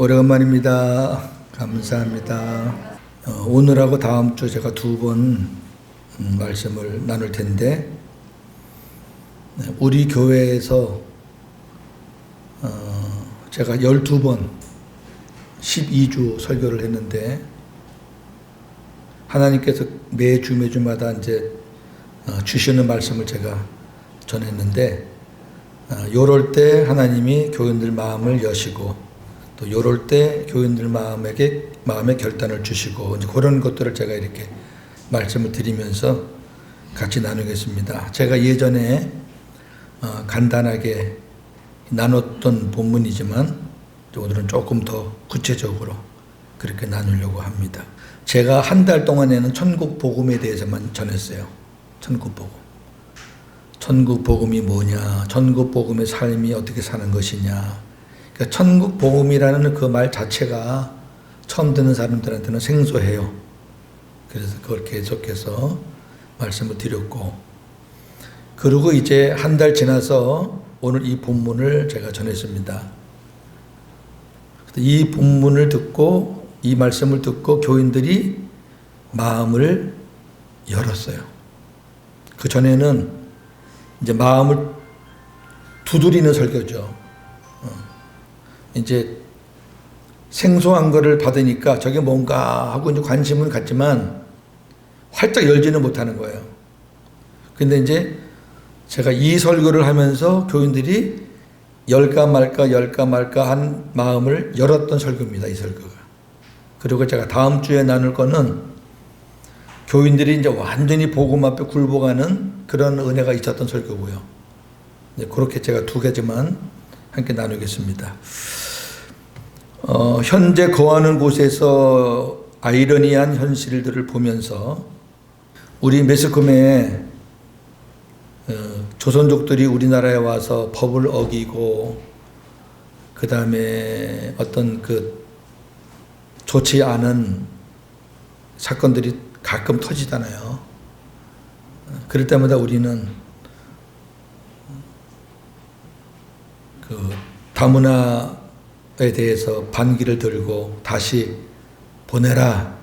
오래간만입니다. 감사합니다. 오늘하고 다음 주 제가 두 번 말씀을 나눌 텐데, 우리 교회에서 제가 12번 12주 설교를 했는데, 하나님께서 매주마다 이제 주시는 말씀을 제가 전했는데, 요럴 때 하나님이 교인들 마음을 여시고, 또 요럴 때 교인들 마음에 결단을 주시고, 이제 그런 것들을 제가 이렇게 말씀을 드리면서 같이 나누겠습니다. 제가 예전에 간단하게 나눴던 본문이지만 오늘은 조금 더 구체적으로 그렇게 나누려고 합니다. 제가 한 달 동안에는 천국 복음에 대해서만 전했어요. 천국 복음. 천국 복음이 뭐냐, 천국 복음의 삶이 어떻게 사는 것이냐. 그러니까 천국 복음이라는 그 말 자체가 처음 듣는 사람들한테는 생소해요. 그래서 그걸 계속해서 말씀을 드렸고, 그리고 이제 한 달 지나서 오늘 이 본문을 제가 전했습니다. 이 본문을 듣고, 이 말씀을 듣고 교인들이 마음을 열었어요. 그 전에는 이제 마음을 두드리는 설교죠. 이제 생소한 거를 받으니까 저게 뭔가 하고 이제 관심은 갖지만 활짝 열지는 못하는 거예요. 근데 이제 제가 이 설교를 하면서 교인들이 열까 말까 한 마음을 열었던 설교입니다. 이 설교가. 그리고 제가 다음 주에 나눌 거는 교인들이 이제 완전히 복음 앞에 굴복하는 그런 은혜가 있었던 설교고요. 그렇게 제가 두 가지만 함께 나누겠습니다. 현재 거하는 곳에서 아이러니한 현실들을 보면서 우리 매스컴에 조선족들이 우리나라에 와서 법을 어기고, 그 다음에 어떤 그 좋지 않은 사건들이 가끔 터지잖아요. 그럴 때마다 우리는 그 다문화에 대해서 반기를 들고 다시 보내라,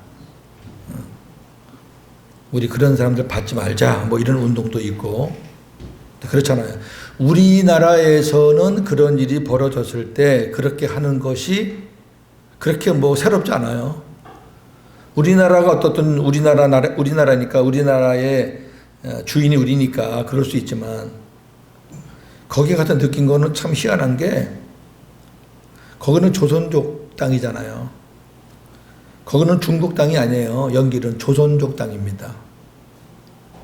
우리 그런 사람들 받지 말자, 뭐 이런 운동도 있고 그렇잖아요. 우리나라에서는 그런 일이 벌어졌을 때 그렇게 하는 것이 그렇게 뭐 새롭지 않아요. 우리나라가 어떻든 우리나라니까, 우리나라의 주인이 우리니까 그럴 수 있지만, 거기에 가서 느낀 거는 참 희한한 게, 거기는 조선족 땅이잖아요. 거기는 중국 땅이 아니에요. 연길은 조선족 땅입니다.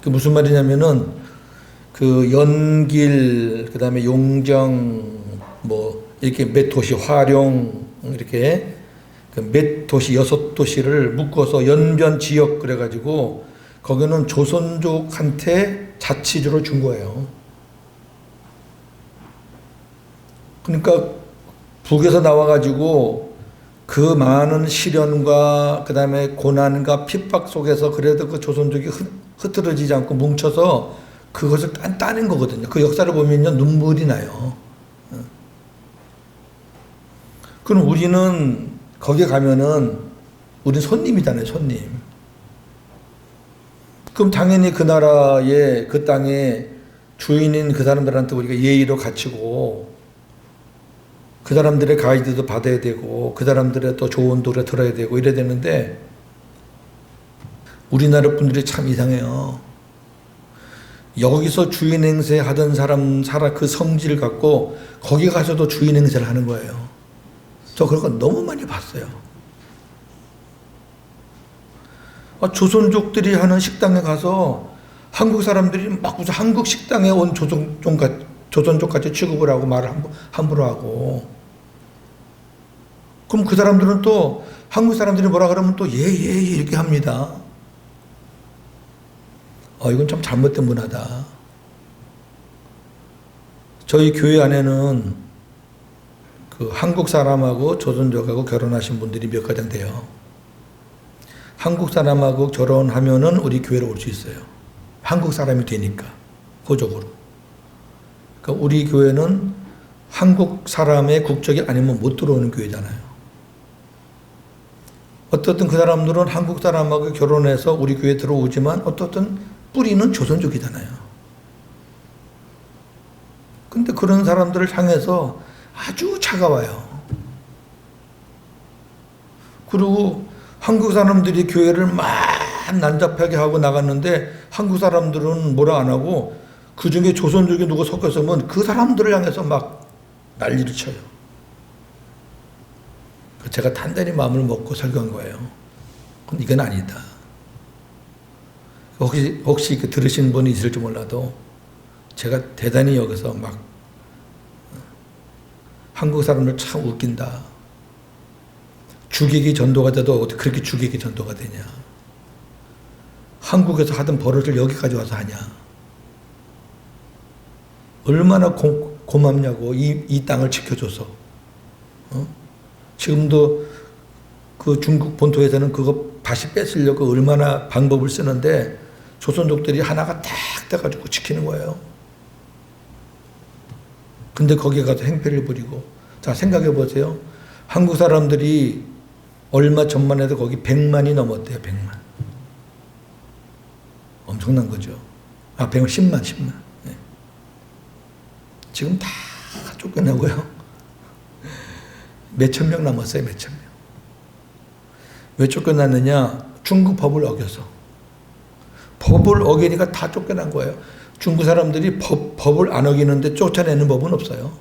그 무슨 말이냐면은, 그 연길, 그 다음에 용정, 뭐 이렇게 몇 도시, 화룡, 이렇게 몇 도시, 6도시를 묶어서 연변 지역 그래가지고 거기는 조선족한테 자치주로 준 거예요. 그러니까 북에서 나와가지고 그 많은 시련과 그 다음에 고난과 핍박 속에서 그래도 그 조선족이 흐트러지지 않고 뭉쳐서 그것을 따낸 거거든요. 그 역사를 보면요, 눈물이 나요. 그럼 우리는 거기 가면은 우리 손님이잖아요, 손님. 그럼 당연히 그 나라의 그 땅의 주인인 그 사람들한테 우리가 예의로 갖추고, 그 사람들의 가이드도 받아야 되고, 그 사람들의 또 조언도 들어야 되고 이래야 되는데, 우리나라 분들이 참 이상해요. 여기서 주인 행세 하던 사람 그 성질을 갖고 거기 가서도 주인 행세를 하는 거예요. 저 그런 거 너무 많이 봤어요. 조선족들이 하는 식당에 가서 한국 사람들이 막 무슨 한국 식당에 온 조선족같이 취급을 하고 말을 함부로 하고, 그럼 그 사람들은 또 한국 사람들이 뭐라 그러면 또 예 이렇게 합니다. 이건 참 잘못된 문화다. 저희 교회 안에는 그 한국 사람하고 조선족하고 결혼하신 분들이 몇 가정 돼요. 한국 사람하고 결혼하면은 우리 교회로 올 수 있어요. 한국 사람이 되니까, 호적으로. 그러니까 우리 교회는 한국 사람의 국적이 아니면 못 들어오는 교회잖아요. 어떻든 그 사람들은 한국 사람하고 결혼해서 우리 교회에 들어오지만 어떻든 뿌리는 조선족이잖아요. 근데 그런 사람들을 향해서 아주 차가워요. 그리고 한국 사람들이 교회를 막 난잡하게 하고 나갔는데 한국 사람들은 뭐라 안 하고 그 중에 조선족이 누구 섞였으면 그 사람들을 향해서 막 난리를 쳐요. 제가 단단히 마음을 먹고 설교한 거예요. 근데 이건 아니다. 혹시 들으신 분이 있을지 몰라도 제가 대단히 여기서 막 한국 사람들 참 웃긴다. 주객이 전도가 돼도 어떻게 그렇게 주객이 전도가 되냐. 한국에서 하던 버릇을 여기까지 와서 하냐. 얼마나 고맙냐고 이 땅을 지켜줘서. 지금도 그 중국 본토에서는 그거 다시 뺏으려고 얼마나 방법을 쓰는데 조선족들이 하나가 탁 돼가지고 지키는 거예요. 근데 거기에 가서 행패를 부리고. 자, 생각해 보세요. 한국 사람들이 얼마 전만 해도 거기 100만이 넘었대요. 100만. 엄청난 거죠. 10만. 네. 지금 다 쫓겨나고요. 몇천 명 남았어요. 몇천 명. 왜 쫓겨났느냐? 중국 법을 어겨서. 법을 어기니까 다 쫓겨난 거예요. 중국 사람들이 법을 안 어기는데 쫓아내는 법은 없어요.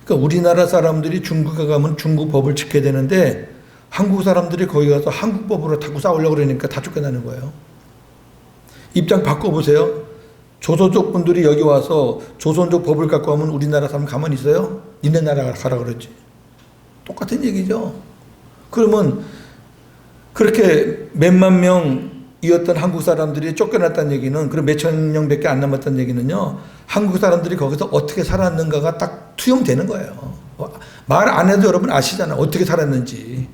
그러니까 우리나라 사람들이 중국에 가면 중국 법을 지켜야 되는데 한국 사람들이 거기 가서 한국 법으로 자꾸 싸우려고 그러니까 다 쫓겨나는 거예요. 입장 바꿔보세요. 조선족 분들이 여기 와서 조선족 법을 갖고 하면 우리나라 사람 가만히 있어요? 니네 나라 가라 그러지. 똑같은 얘기죠. 그러면 그렇게 몇만 명이었던 한국 사람들이 쫓겨났다는 얘기는, 그럼 몇천 명밖에 안 남았다는 얘기는요, 한국 사람들이 거기서 어떻게 살았는가가 딱 투영되는 거예요. 말 안 해도 여러분 아시잖아요. 어떻게 살았는지.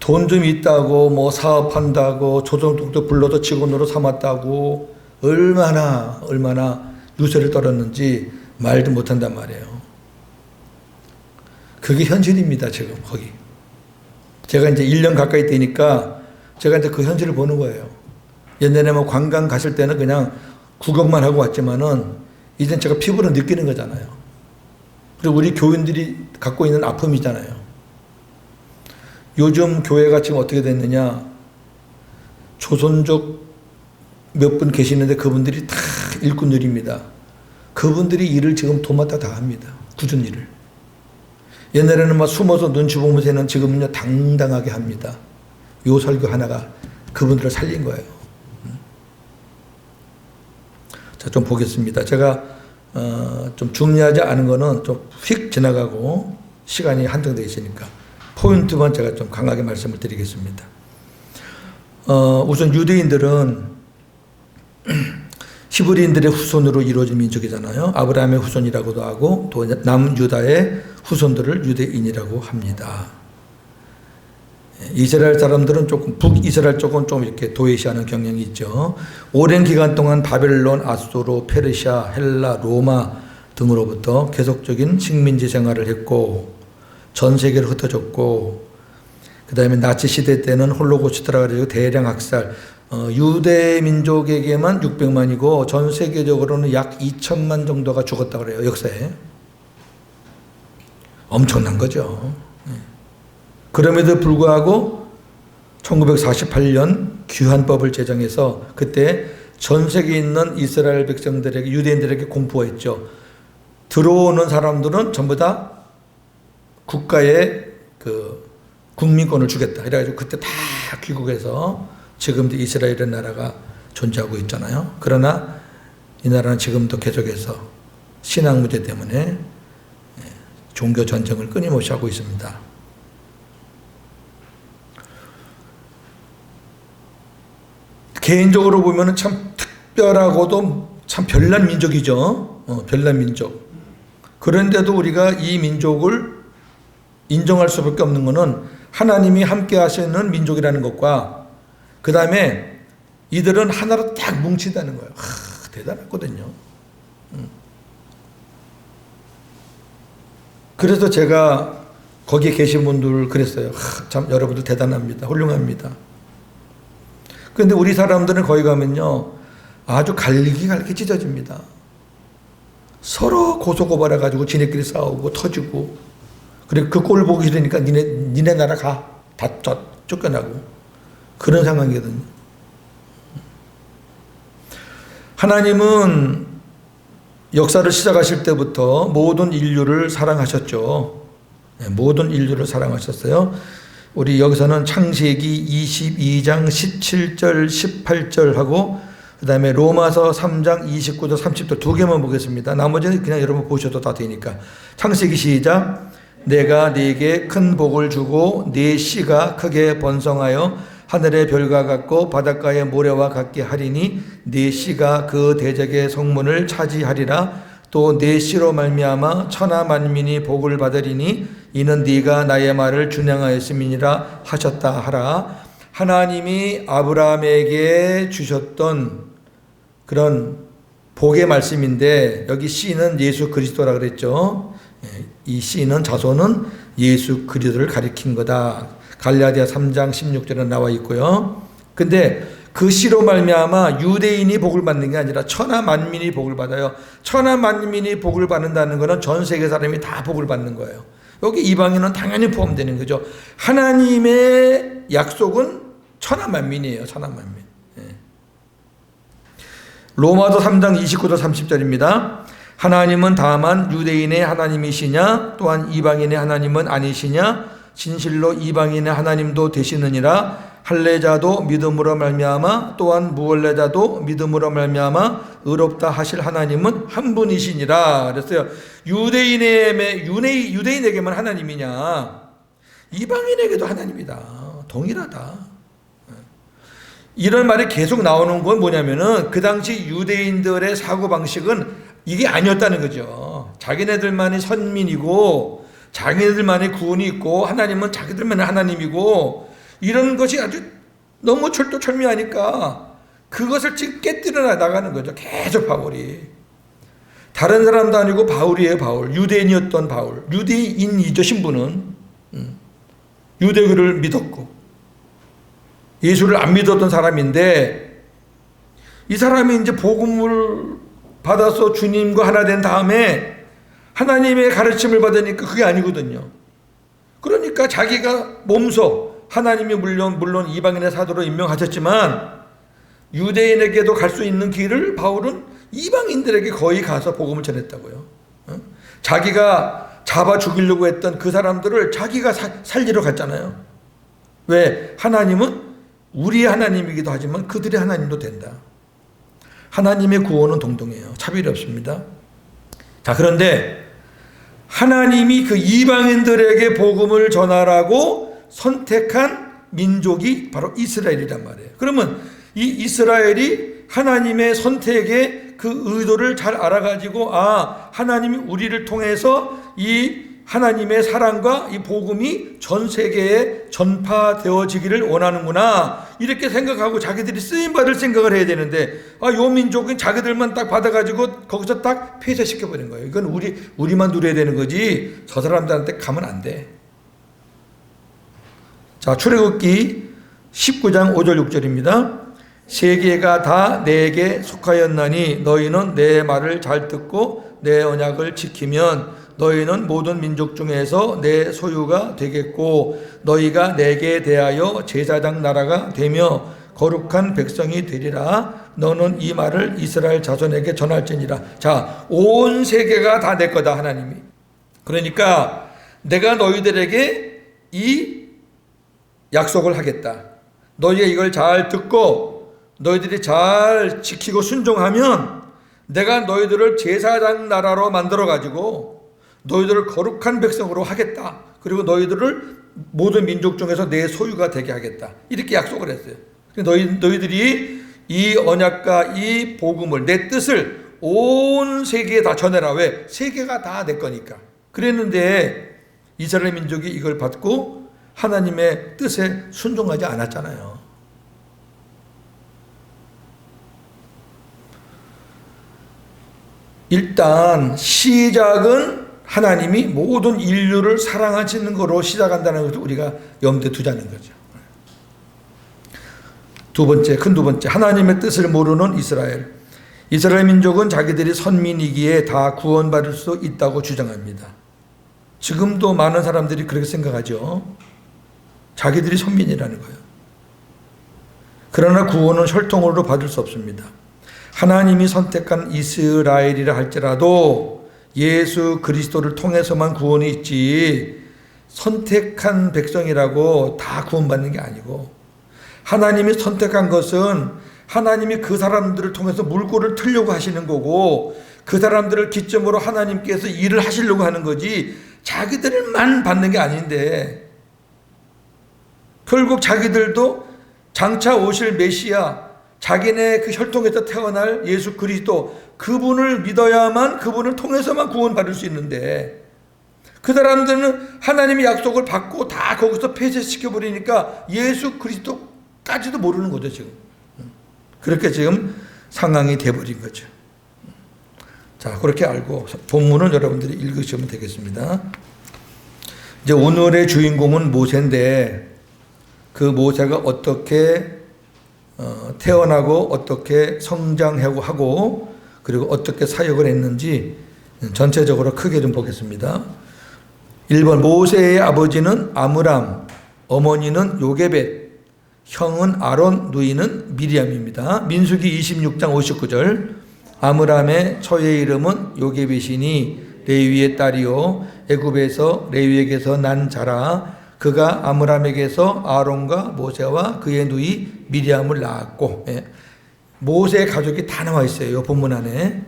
돈 좀 있다고 뭐 사업한다고 조선족도 불러서 직원으로 삼았다고 얼마나 유세를 떨었는지 말도 못한단 말이에요. 그게 현실입니다. 지금 거기. 제가 이제 1년 가까이 되니까 제가 이제 그 현실을 보는 거예요. 옛날에 뭐 관광 갔을 때는 그냥 구경만 하고 왔지만은 이젠 제가 피부로 느끼는 거잖아요. 그리고 우리 교인들이 갖고 있는 아픔이잖아요. 요즘 교회가 지금 어떻게 됐느냐. 조선족 몇 분 계시는데 그분들이 다 일꾼들입니다. 그분들이 일을 지금 도맡아 다 합니다. 굳은 일을. 옛날에는 막 숨어서 눈치 보면서 했는 지금은요 당당하게 합니다. 요 설교 하나가 그분들을 살린 거예요. 자, 좀 보겠습니다. 제가 좀 중요하지 않은 거는 좀 휙 지나가고 시간이 한정되어 있으니까 포인트만 제가 좀 강하게 말씀을 드리겠습니다. 우선 유대인들은 히브리인들의 후손으로 이루어진 민족이잖아요. 아브라함의 후손이라고도 하고 또 남유다의 후손들을 유대인이라고 합니다. 이스라엘 사람들은 조금 북이스라엘 쪽은 좀 이렇게 도외시하는 경향이 있죠. 오랜 기간 동안 바벨론, 아수르, 페르시아, 헬라, 로마 등으로부터 계속적인 식민지 생활을 했고 전 세계로 흩어졌고, 그 다음에 나치 시대 때는 홀로코스트라고 해서 대량 학살, 유대 민족에게만 600만이고 전 세계적으로는 약 2천만 정도가 죽었다고 그래요. 역사에. 엄청난 거죠. 그럼에도 불구하고 1948년 귀환법을 제정해서 그때 전 세계에 있는 이스라엘 백성들에게, 유대인들에게 공포했죠. 들어오는 사람들은 전부 다 국가의 그 국민권을 주겠다. 이래가지고 그때 다 귀국해서 지금도 이스라엘이라는 나라가 존재하고 있잖아요. 그러나 이 나라는 지금도 계속해서 신앙 문제 때문에 종교 전쟁을 끊임없이 하고 있습니다. 개인적으로 보면은 참 특별하고도 참 별난 민족이죠. 별난 민족. 그런데도 우리가 이 민족을 인정할 수밖에 없는 것은 하나님이 함께 하시는 민족이라는 것과 그 다음에 이들은 하나로 딱 뭉친다는 거예요. 대단하거든요. 그래서 제가 거기에 계신 분들 그랬어요. 참 여러분들 대단합니다. 훌륭합니다. 그런데 우리 사람들은 거기 가면요, 아주 갈기 찢어집니다. 서로 고소고발해가지고 지네끼리 싸우고 터지고, 그리고 그 꼴 보기 싫으니까 니네 나라 가. 다 쫓겨나고. 그런 상황이거든요. 하나님은 역사를 시작하실 때부터 모든 인류를 사랑하셨죠. 모든 인류를 사랑하셨어요. 우리 여기서는 창세기 22장 17절 18절하고 그 다음에 로마서 3장 29절 30절 두 개만 보겠습니다. 나머지는 그냥 여러분 보셔도 다 되니까. 창세기 시작. 내가 네게 큰 복을 주고 네 씨가 크게 번성하여 하늘의 별과 같고 바닷가의 모래와 같게 하리니 네 씨가 그 대적의 성문을 차지하리라. 또 네 씨로 말미암아 천하 만민이 복을 받으리니 이는 네가 나의 말을 준행하였음이니라 하셨다 하라. 하나님이 아브라함에게 주셨던 그런 복의 말씀인데, 여기 씨는 예수 그리스도라 그랬죠. 이 씨는 자손은 예수 그리스도를 가리킨 거다. 갈라디아 3장 16절에 나와 있고요. 근데 그 씨로 말미암아 유대인이 복을 받는 게 아니라 천하 만민이 복을 받아요. 천하 만민이 복을 받는다는 것은 전 세계 사람이 다 복을 받는 거예요. 여기 이방인은 당연히 포함되는 거죠. 하나님의 약속은 천하 만민이에요. 천하 만민. 로마서 3장 29절 30절입니다. 하나님은 다만 유대인의 하나님이시냐 또한 이방인의 하나님은 아니시냐 진실로 이방인의 하나님도 되시느니라. 할례자도 믿음으로 말미암아 또한 무할례자도 믿음으로 말미암아 의롭다 하실 하나님은 한 분이시니라. 그랬어요. 유대인에게만 하나님이냐, 이방인에게도 하나님이다. 동일하다. 이런 말이 계속 나오는 건 뭐냐면은 그 당시 유대인들의 사고방식은 이게 아니었다는 거죠. 자기네들만이 선민이고 자기네들만의 구원이 있고 하나님은 자기들만의 하나님이고, 이런 것이 아주 너무 철두철미하니까 그것을 지금 깨뜨려 나가는 거죠. 계속 바울이. 다른 사람도 아니고 바울이에요. 바울. 유대인이었던 바울. 유대인이죠. 신분은. 유대교를 믿었고 예수를 안 믿었던 사람인데, 이 사람이 이제 복음을 받아서 주님과 하나 된 다음에 하나님의 가르침을 받으니까 그게 아니거든요. 그러니까 자기가 몸소 하나님이 물론 이방인의 사도로 임명하셨지만 유대인에게도 갈 수 있는 길을 바울은 이방인들에게 거의 가서 복음을 전했다고요. 자기가 잡아 죽이려고 했던 그 사람들을 자기가 살리러 갔잖아요. 왜? 하나님은 우리의 하나님이기도 하지만 그들의 하나님도 된다. 하나님의 구원은 동등해요. 차별이 없습니다. 자, 그런데 하나님이 그 이방인들에게 복음을 전하라고 선택한 민족이 바로 이스라엘이란 말이에요. 그러면 이 이스라엘이 하나님의 선택의 그 의도를 잘 알아가지고, 하나님이 우리를 통해서 이 하나님의 사랑과 이 복음이 전 세계에 전파되어지기를 원하는구나, 이렇게 생각하고 자기들이 쓰임받을 생각을 해야 되는데, 요 민족은 자기들만 딱 받아가지고 거기서 딱 폐쇄시켜버린 거예요. 이건 우리만 누려야 되는 거지 저 사람들한테 가면 안 돼. 자, 출애굽기 19장 5절 6절입니다. 세계가 다 내게 속하였나니 너희는 내 말을 잘 듣고 내 언약을 지키면 너희는 모든 민족 중에서 내 소유가 되겠고 너희가 내게 대하여 제사장 나라가 되며 거룩한 백성이 되리라. 너는 이 말을 이스라엘 자손에게 전할지니라. 자, 온 세계가 다 내 거다, 하나님이. 그러니까 내가 너희들에게 이 약속을 하겠다. 너희가 이걸 잘 듣고 너희들이 잘 지키고 순종하면 내가 너희들을 제사장 나라로 만들어 가지고 너희들을 거룩한 백성으로 하겠다. 그리고 너희들을 모든 민족 중에서 내 소유가 되게 하겠다. 이렇게 약속을 했어요. 너희들이 이 언약과 이 복음을, 내 뜻을 온 세계에 다 전해라. 왜? 세계가 다 내 거니까. 그랬는데 이스라엘 민족이 이걸 받고 하나님의 뜻에 순종하지 않았잖아요. 일단 시작은 하나님이 모든 인류를 사랑하시는 거로 시작한다는 것을 우리가 염두에 두자는 거죠. 두 번째, 하나님의 뜻을 모르는 이스라엘. 이스라엘 민족은 자기들이 선민이기에 다 구원받을 수 있다고 주장합니다. 지금도 많은 사람들이 그렇게 생각하죠. 자기들이 선민이라는 거예요. 그러나 구원은 혈통으로 받을 수 없습니다. 하나님이 선택한 이스라엘이라 할지라도 예수 그리스도를 통해서만 구원이 있지, 선택한 백성이라고 다 구원받는 게 아니고, 하나님이 선택한 것은 하나님이 그 사람들을 통해서 물꼬를 틀려고 하시는 거고, 그 사람들을 기점으로 하나님께서 일을 하시려고 하는 거지, 자기들만 받는 게 아닌데, 결국 자기들도 장차 오실 메시아, 자기네 그 혈통에서 태어날 예수 그리스도, 그분을 믿어야만, 그분을 통해서만 구원받을 수 있는데, 그 사람들은 하나님의 약속을 받고 다 거기서 폐쇄시켜버리니까 예수 그리스도까지도 모르는 거죠, 지금. 그렇게 지금 상황이 돼버린 거죠. 자, 그렇게 알고 본문은 여러분들이 읽으시면 되겠습니다. 이제 오늘의 주인공은 모세인데, 그 모세가 어떻게 태어나고 어떻게 성장하고 그리고 어떻게 사역을 했는지 전체적으로 크게 좀 보겠습니다. 1번, 모세의 아버지는 아므람, 어머니는 요게벳, 형은 아론, 누이는 미리암입니다. 민수기 26장 59절, 아므람의 처의 이름은 요게벳이니 레위의 딸이요 애굽에서 레위에게서 난 자라. 그가 아므람에게서 아론과 모세와 그의 누이 미리암을 낳았고, 모세의 가족이 다 나와 있어요, 본문 안에.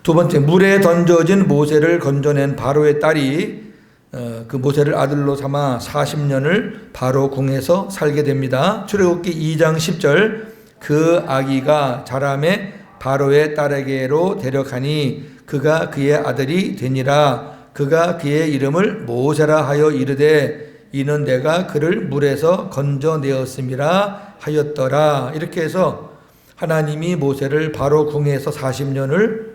두 번째, 물에 던져진 모세를 건져낸 바로의 딸이 그 모세를 아들로 삼아 40년을 바로 궁에서 살게 됩니다. 출애굽기 2장 10절, 그 아기가 자라매 바로의 딸에게로 데려가니 그가 그의 아들이 되니라. 그가 그의 이름을 모세라 하여 이르되 이는 내가 그를 물에서 건져내었음이라 하였더라. 이렇게 해서 하나님이 모세를 바로 궁에서 40년을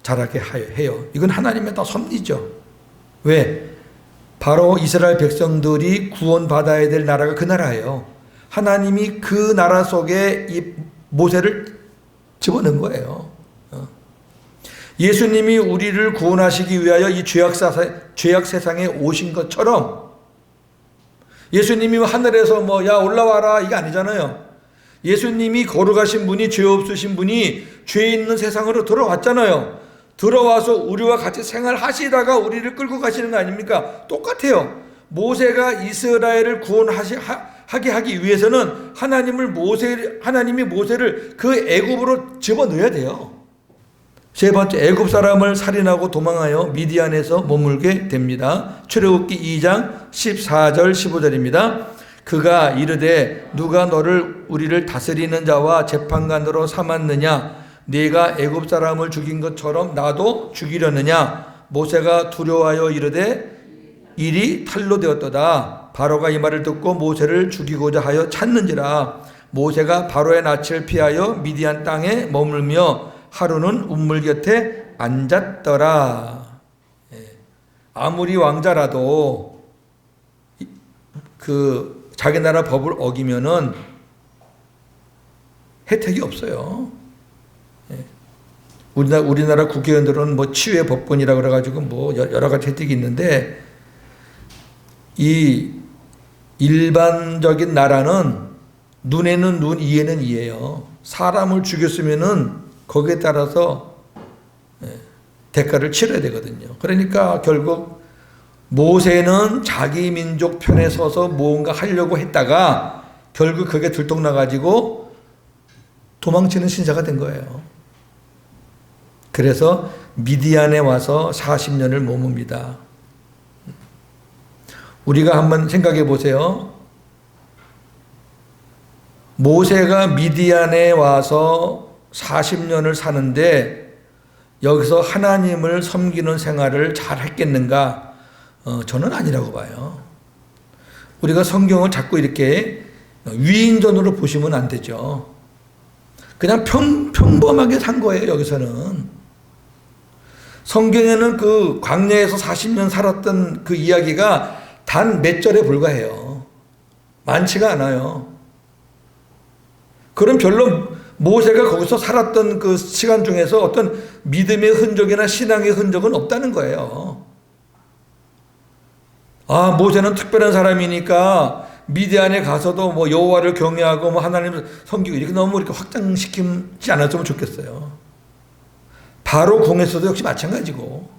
자라게 해요. 이건 하나님의 다 섭리죠. 왜? 바로 이스라엘 백성들이 구원받아야 될 나라가 그 나라예요. 하나님이 그 나라 속에 이 모세를 집어넣은 거예요. 예수님이 우리를 구원하시기 위하여 이 죄악 세상에 오신 것처럼, 예수님이 하늘에서 야 올라와라 이게 아니잖아요. 예수님이 거룩하신 분이, 죄 없으신 분이 죄 있는 세상으로 들어왔잖아요. 들어와서 우리와 같이 생활하시다가 우리를 끌고 가시는 거 아닙니까? 똑같아요. 모세가 이스라엘을 구원하게 하기 위해서는 하나님이 모세를 그 애굽으로 집어넣어야 돼요. 세 번째, 애굽 사람을 살인하고 도망하여 미디안에서 머물게 됩니다. 출애굽기 2장 14절 15절입니다. 그가 이르되 누가 너를 우리를 다스리는 자와 재판관으로 삼았느냐? 네가 애굽 사람을 죽인 것처럼 나도 죽이려느냐? 모세가 두려워하여 이르되 일이 탈로 되었도다. 바로가 이 말을 듣고 모세를 죽이고자 하여 찾는지라. 모세가 바로의 낯을 피하여 미디안 땅에 머물며 하루는 운물 곁에 앉았더라. 아무리 왕자라도 그 자기 나라 법을 어기면은 혜택이 없어요. 우리나라 국회의원들은 치유의 법권이라고 그래가지고 여러 가지 혜택이 있는데, 이 일반적인 나라는 눈에는 눈, 이에는 이예요. 사람을 죽였으면은 거기에 따라서 대가를 치러야 되거든요. 그러니까 결국 모세는 자기 민족 편에 서서 뭔가 하려고 했다가 결국 그게 들통나가지고 도망치는 신사가 된 거예요. 그래서 미디안에 와서 40년을 머뭅니다. 우리가 한번 생각해 보세요. 모세가 미디안에 와서 40년을 사는데 여기서 하나님을 섬기는 생활을 잘 했겠는가? 저는 아니라고 봐요. 우리가 성경을 자꾸 이렇게 위인전으로 보시면 안 되죠. 그냥 평범하게 산 거예요, 여기서는. 성경에는 그 광야에서 40년 살았던 그 이야기가 단 몇 절에 불과해요. 많지가 않아요. 그럼 별로 모세가 거기서 살았던 그 시간 중에서 어떤 믿음의 흔적이나 신앙의 흔적은 없다는 거예요. 아, 모세는 특별한 사람이니까 미디안에 가서도 뭐 여호와를 경외하고 뭐 하나님을 섬기고 이렇게 너무 이렇게 확장시키지 않았으면 좋겠어요. 바로 궁에서도 역시 마찬가지고.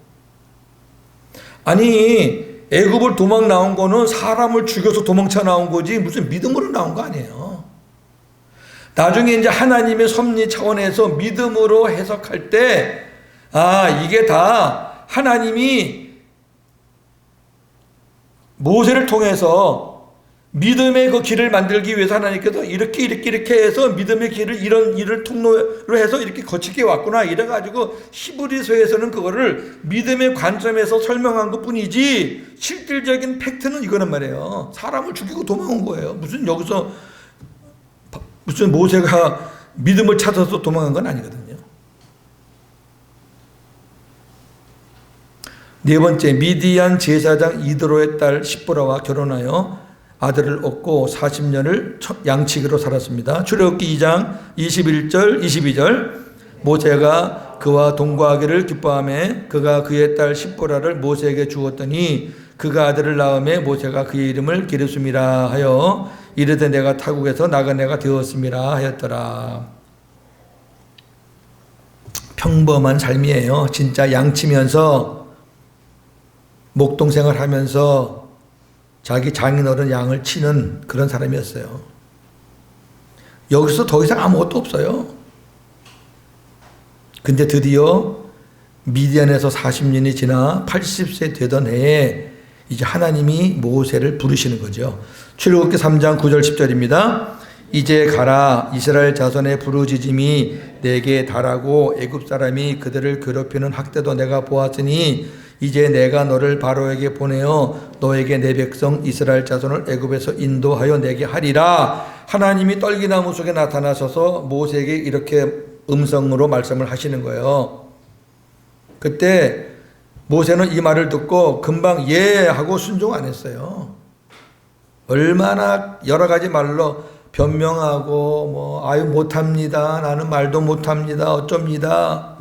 아니, 애굽을 도망 나온 거는 사람을 죽여서 도망쳐 나온 거지 무슨 믿음으로 나온 거 아니에요. 나중에 이제 하나님의 섭리 차원에서 믿음으로 해석할 때, 아, 이게 다 하나님이 모세를 통해서 믿음의 그 길을 만들기 위해서 하나님께서 이렇게 해서 믿음의 길을 이런 일을 통로로 해서 이렇게 거치게 왔구나 이래가지고 히브리서에서는 그거를 믿음의 관점에서 설명한 것 뿐이지 실질적인 팩트는 이거란 말이에요. 사람을 죽이고 도망온 거예요. 무슨 여기서 무슨 모세가 믿음을 찾아서 도망한 건 아니거든요. 네 번째, 미디안 제사장 이드로의 딸 십보라와 결혼하여 아들을 얻고 40년을 양치기로 살았습니다. 출애굽기 2장 21절 22절 모세가 그와 동거하기를 기뻐하며 그가 그의 딸 십보라를 모세에게 주었더니 그가 아들을 낳음에 모세가 그의 이름을 게르솜이라 하여 이르되 내가 타국에서 나그네가 되었음이라 하였더라. 평범한 삶이에요. 진짜 양치면서 목동생활 하면서 자기 장인어른 양을 치는 그런 사람이었어요. 여기서 더 이상 아무것도 없어요. 근데 드디어 미디안에서 40년이 지나 80세 되던 해에 이제 하나님이 모세를 부르시는 거죠. 출애굽기 3장 9절 10절입니다. 이제 가라 이스라엘 자손의 부르짖음이 내게 달하고 애굽 사람이 그들을 괴롭히는 학대도 내가 보았으니 이제 내가 너를 바로에게 보내어 너에게 내 백성 이스라엘 자손을 애굽에서 인도하여 내게 하리라. 하나님이 떨기나무 속에 나타나셔서 모세에게 이렇게 음성으로 말씀을 하시는 거예요. 그때 모세는 이 말을 듣고 금방 예 하고 순종 안 했어요. 얼마나 여러 가지 말로 변명하고 뭐 아유 못합니다. 나는 말도 못합니다. 어쩝니다.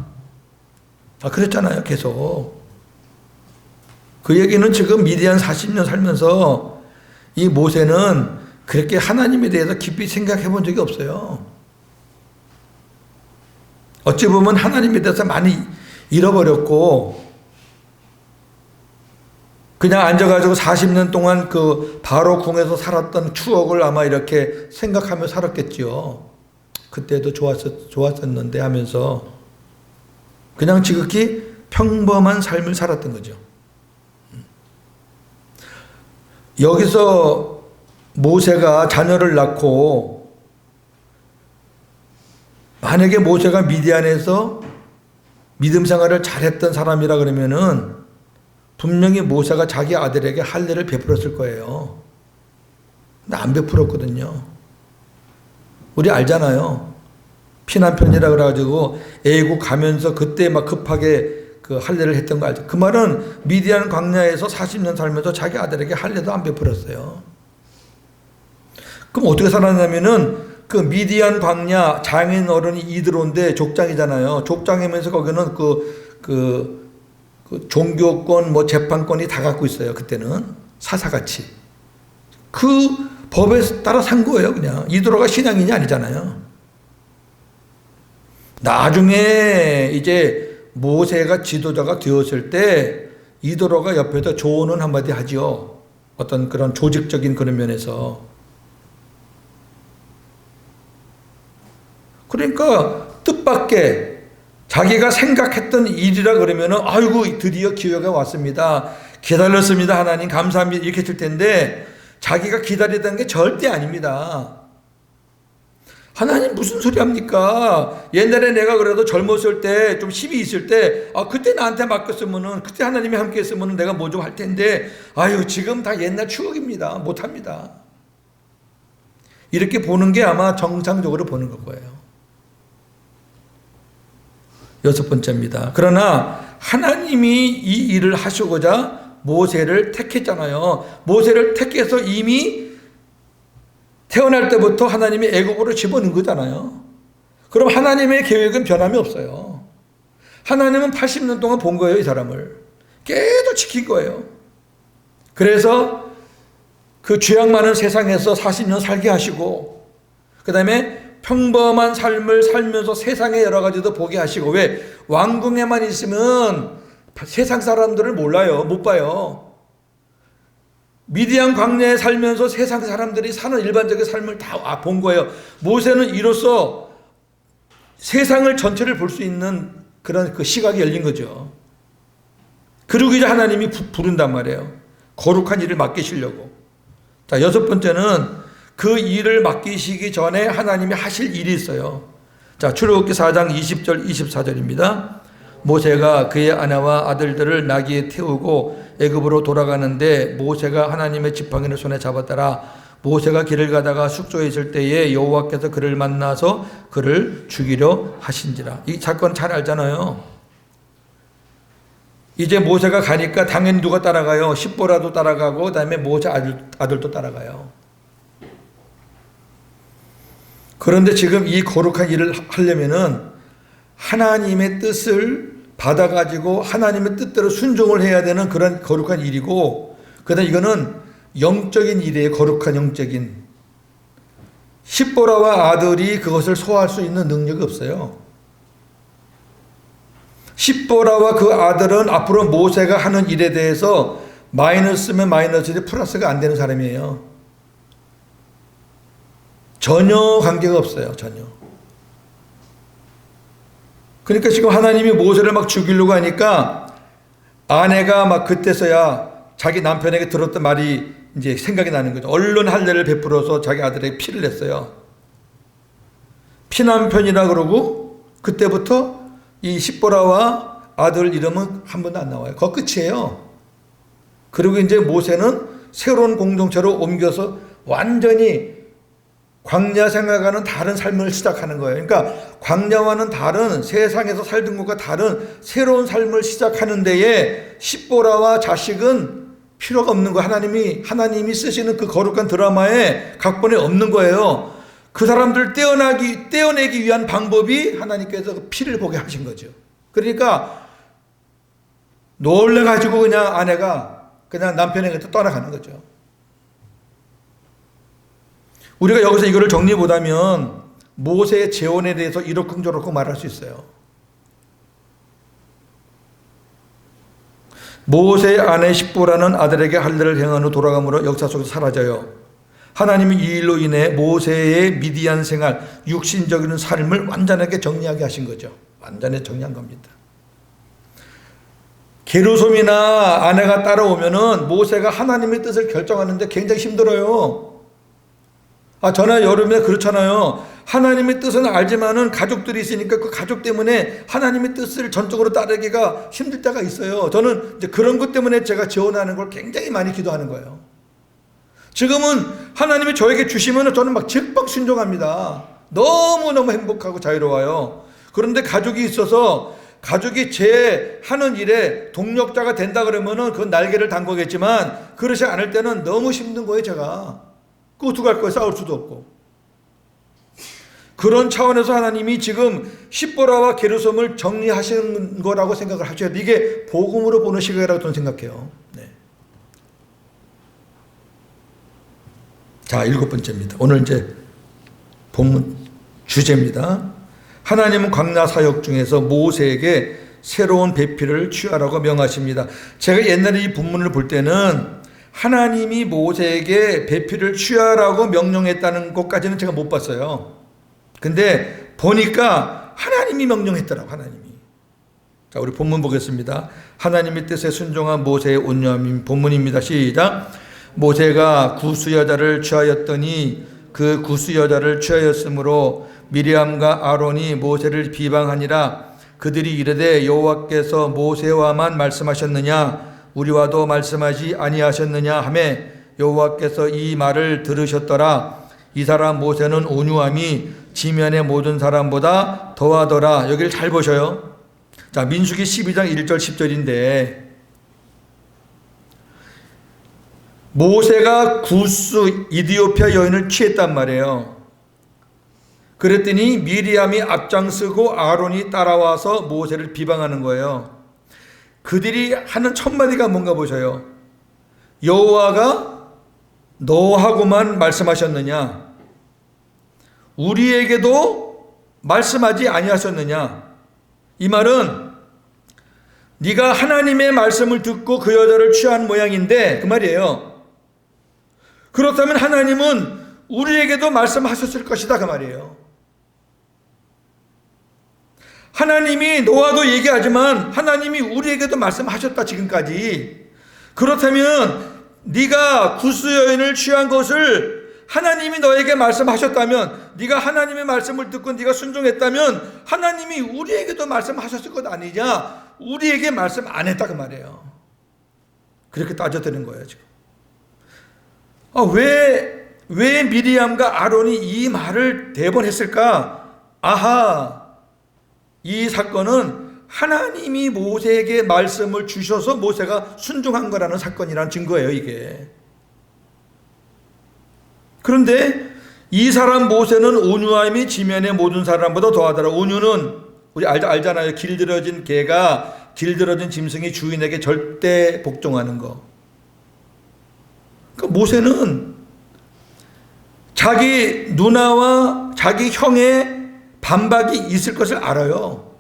그랬잖아요. 계속. 그 얘기는 지금 미디안 40년 살면서 이 모세는 그렇게 하나님에 대해서 깊이 생각해 본 적이 없어요. 어찌 보면 하나님에 대해서 많이 잃어버렸고 그냥 앉아가지고 40년 동안 그 바로 궁에서 살았던 추억을 아마 이렇게 생각하며 살았겠지요. 그때도 좋았었는데 하면서 그냥 지극히 평범한 삶을 살았던 거죠. 여기서 모세가 자녀를 낳고 만약에 모세가 미디안에서 믿음 생활을 잘했던 사람이라 그러면은 분명히 모세가 자기 아들에게 할례를 베풀었을 거예요. 근데 안 베풀었거든요. 우리 알잖아요. 피난편이라 그래가지고 애국 가면서 그때 막 급하게 그 할례를 했던 거 알죠? 그 말은 미디안 광야에서 40년 살면서 자기 아들에게 할례도 안 베풀었어요. 그럼 어떻게 살았냐면은 그 미디안 광야 장인 어른이 이드로인데 족장이잖아요. 족장이면서 거기는 그 종교권 뭐 재판권이 다 갖고 있어요. 그때는 사사같이 그 법에 따라 산 거예요. 그냥 이드로가 신앙인이 아니잖아요. 나중에 이제 모세가 지도자가 되었을 때 이드로가 옆에서 조언은 한마디 하죠. 어떤 그런 조직적인 그런 면에서. 그러니까 뜻밖의 자기가 생각했던 일이라 그러면은 아이고 드디어 기회가 왔습니다. 기다렸습니다. 하나님 감사합니다. 이렇게 했을 텐데 자기가 기다리던 게 절대 아닙니다. 하나님 무슨 소리 합니까? 옛날에 내가 그래도 젊었을 때 좀 힘이 있을 때 그때 나한테 맡겼으면은 그때 하나님이 함께 했으면은 내가 뭐 좀 할 텐데 아유 지금 다 옛날 추억입니다. 못합니다. 이렇게 보는 게 아마 정상적으로 보는 걸 거예요. 여섯 번째입니다. 그러나 하나님이 이 일을 하시고자 모세를 택했잖아요. 모세를 택해서 이미 태어날 때부터 하나님이 애굽으로 집어넣은 거잖아요. 그럼 하나님의 계획은 변함이 없어요. 하나님은 80년 동안 본 거예요, 이 사람을. 계속 지킨 거예요. 그래서 그 죄악 많은 세상에서 40년 살게 하시고, 그 다음에 평범한 삶을 살면서 세상의 여러 가지도 보게 하시고, 왜? 왕궁에만 있으면 세상 사람들을 몰라요. 못 봐요. 미디안 광야에 살면서 세상 사람들이 사는 일반적인 삶을 다 본 거예요. 모세는 이로써 세상을 전체를 볼 수 있는 그런 그 시각이 열린 거죠. 그러고 이제 하나님이 부른단 말이에요. 거룩한 일을 맡기시려고. 자, 6번째는 그 일을 맡기시기 전에 하나님이 하실 일이 있어요. 자, 출애굽기 4장 20절 24절입니다. 모세가 그의 아내와 아들들을 나귀에 태우고 애굽으로 돌아가는데 모세가 하나님의 지팡이를 손에 잡았더라. 모세가 길을 가다가 숙소에 있을 때에 여호와께서 그를 만나서 그를 죽이려 하신지라. 이 사건 잘 알잖아요. 이제 모세가 가니까 당연히 누가 따라가요? 십보라도 따라가고 그다음에 모세 아들도 따라가요. 그런데 지금 이 거룩한 일을 하려면은 하나님의 뜻을 받아가지고 하나님의 뜻대로 순종을 해야 되는 그런 거룩한 일이고, 그다음 이거는 영적인 일이에요. 거룩한 영적인. 십보라와 아들이 그것을 소화할 수 있는 능력이 없어요. 십보라와 그 아들은 앞으로 모세가 하는 일에 대해서 마이너스면 마이너스지 플러스가 안 되는 사람이에요. 전혀 관계가 없어요. 전혀. 그러니까 지금 하나님이 모세를 막 죽이려고 하니까 아내가 막 그때서야 자기 남편에게 들었던 말이 이제 생각이 나는 거죠. 얼른 할례를 베풀어서 자기 아들에게 피를 냈어요. 피남편이라 그러고 그때부터 이 십보라와 아들 이름은 한 번도 안 나와요. 그거 끝이에요. 그리고 이제 모세는 새로운 공동체로 옮겨서 완전히 광야 생활과는 다른 삶을 시작하는 거예요. 그러니까 광야와는 다른, 세상에서 살던 것과 다른 새로운 삶을 시작하는 데에 십보라와 자식은 필요가 없는 거예요. 하나님이 쓰시는 그 거룩한 드라마에 각본에 없는 거예요. 그 사람들을 떼어내기 위한 방법이 하나님께서 그 피를 보게 하신 거죠. 그러니까 놀래가지고 그냥 아내가 그냥 남편에게 떠나가는 거죠. 우리가 여기서 이거를 정리 못하면 모세의 재혼에 대해서 이러쿵저러쿵 말할 수 있어요. 모세의 아내 십보라는 아들에게 할례를 행한 후 돌아감으로 역사 속에서 사라져요. 하나님이 이 일로 인해 모세의 미디안 생활, 육신적인 삶을 완전하게 정리하게 하신 거죠. 완전히 정리한 겁니다. 게르솜이나 아내가 따라오면은 모세가 하나님의 뜻을 결정하는데 굉장히 힘들어요. 저나 여름에 그렇잖아요. 하나님의 뜻은 알지만은 가족들이 있으니까 그 가족 때문에 하나님의 뜻을 전적으로 따르기가 힘들 때가 있어요. 저는 이제 그런 것 때문에 제가 재혼하는 걸 굉장히 많이 기도하는 거예요. 지금은 하나님이 저에게 주시면 저는 막 즉각 순종합니다. 너무너무 행복하고 자유로워요. 그런데 가족이 있어서 가족이 제 하는 일에 동력자가 된다 그러면은 그건 날개를 단 거겠지만 그렇지 않을 때는 너무 힘든 거예요, 제가. 그 어떡할 거예요? 싸울 수도 없고. 그런 차원에서 하나님이 지금 십보라와 게르솜을 정리하시는 거라고 생각을 하셔야 돼요. 이게 복음으로 보는 시각이라고 저는 생각해요. 네. 자, 7번째입니다. 오늘 이제 본문 주제입니다. 하나님은 광야 사역 중에서 모세에게 새로운 배필을 취하라고 명하십니다. 제가 옛날에 이 본문을 볼 때는 하나님이 모세에게 배필을 취하라고 명령했다는 것까지는 제가 못 봤어요. 근데 보니까 하나님이 명령했더라고, 하나님이. 자, 우리 본문 보겠습니다. 하나님의 뜻에 순종한 모세의 온유함인 본문입니다. 시작. 모세가 구스 여자를 취하였더니 그 구스 여자를 취하였으므로 미리암과 아론이 모세를 비방하니라. 그들이 이르되 여호와께서 모세와만 말씀하셨느냐 우리와도 말씀하지 아니하셨느냐 하매 여호와께서 이 말을 들으셨더라. 이 사람 모세는 온유함이 지면의 모든 사람보다 더하더라. 여기를 잘 보셔요. 자, 민수기 12장 1절 10절인데 모세가 구스 이디오피아 여인을 취했단 말이에요. 그랬더니 미리암이 앞장서고 아론이 따라와서 모세를 비방하는 거예요. 그들이 하는 첫 마디가 뭔가 보셔요. 여호와가 너하고만 말씀하셨느냐? 우리에게도 말씀하지 아니하셨느냐? 이 말은 네가 하나님의 말씀을 듣고 그 여자를 취한 모양인데 그 말이에요. 그렇다면 하나님은 우리에게도 말씀하셨을 것이다 그 말이에요. 하나님이 너와도 얘기하지만 하나님이 우리에게도 말씀하셨다 지금까지. 그렇다면 네가 구스 여인을 취한 것을 하나님이 너에게 말씀하셨다면, 네가 하나님의 말씀을 듣고 네가 순종했다면 하나님이 우리에게도 말씀하셨을 것 아니냐? 우리에게 말씀 안 했다 그 말이에요. 그렇게 따져드는 거예요 지금. 왜 미리암과 아론이 이 말을 대번했을까? 아하, 이 사건은 하나님이 모세에게 말씀을 주셔서 모세가 순종한 거라는 사건이라는 증거예요 이게. 그런데 이 사람 모세는 온유함이 지면의 모든 사람보다 더하더라. 온유는 우리 알잖아요. 길들여진 개가 길들여진 짐승이 주인에게 절대 복종하는 거. 그러니까 모세는 자기 누나와 자기 형의 반박이 있을 것을 알아요.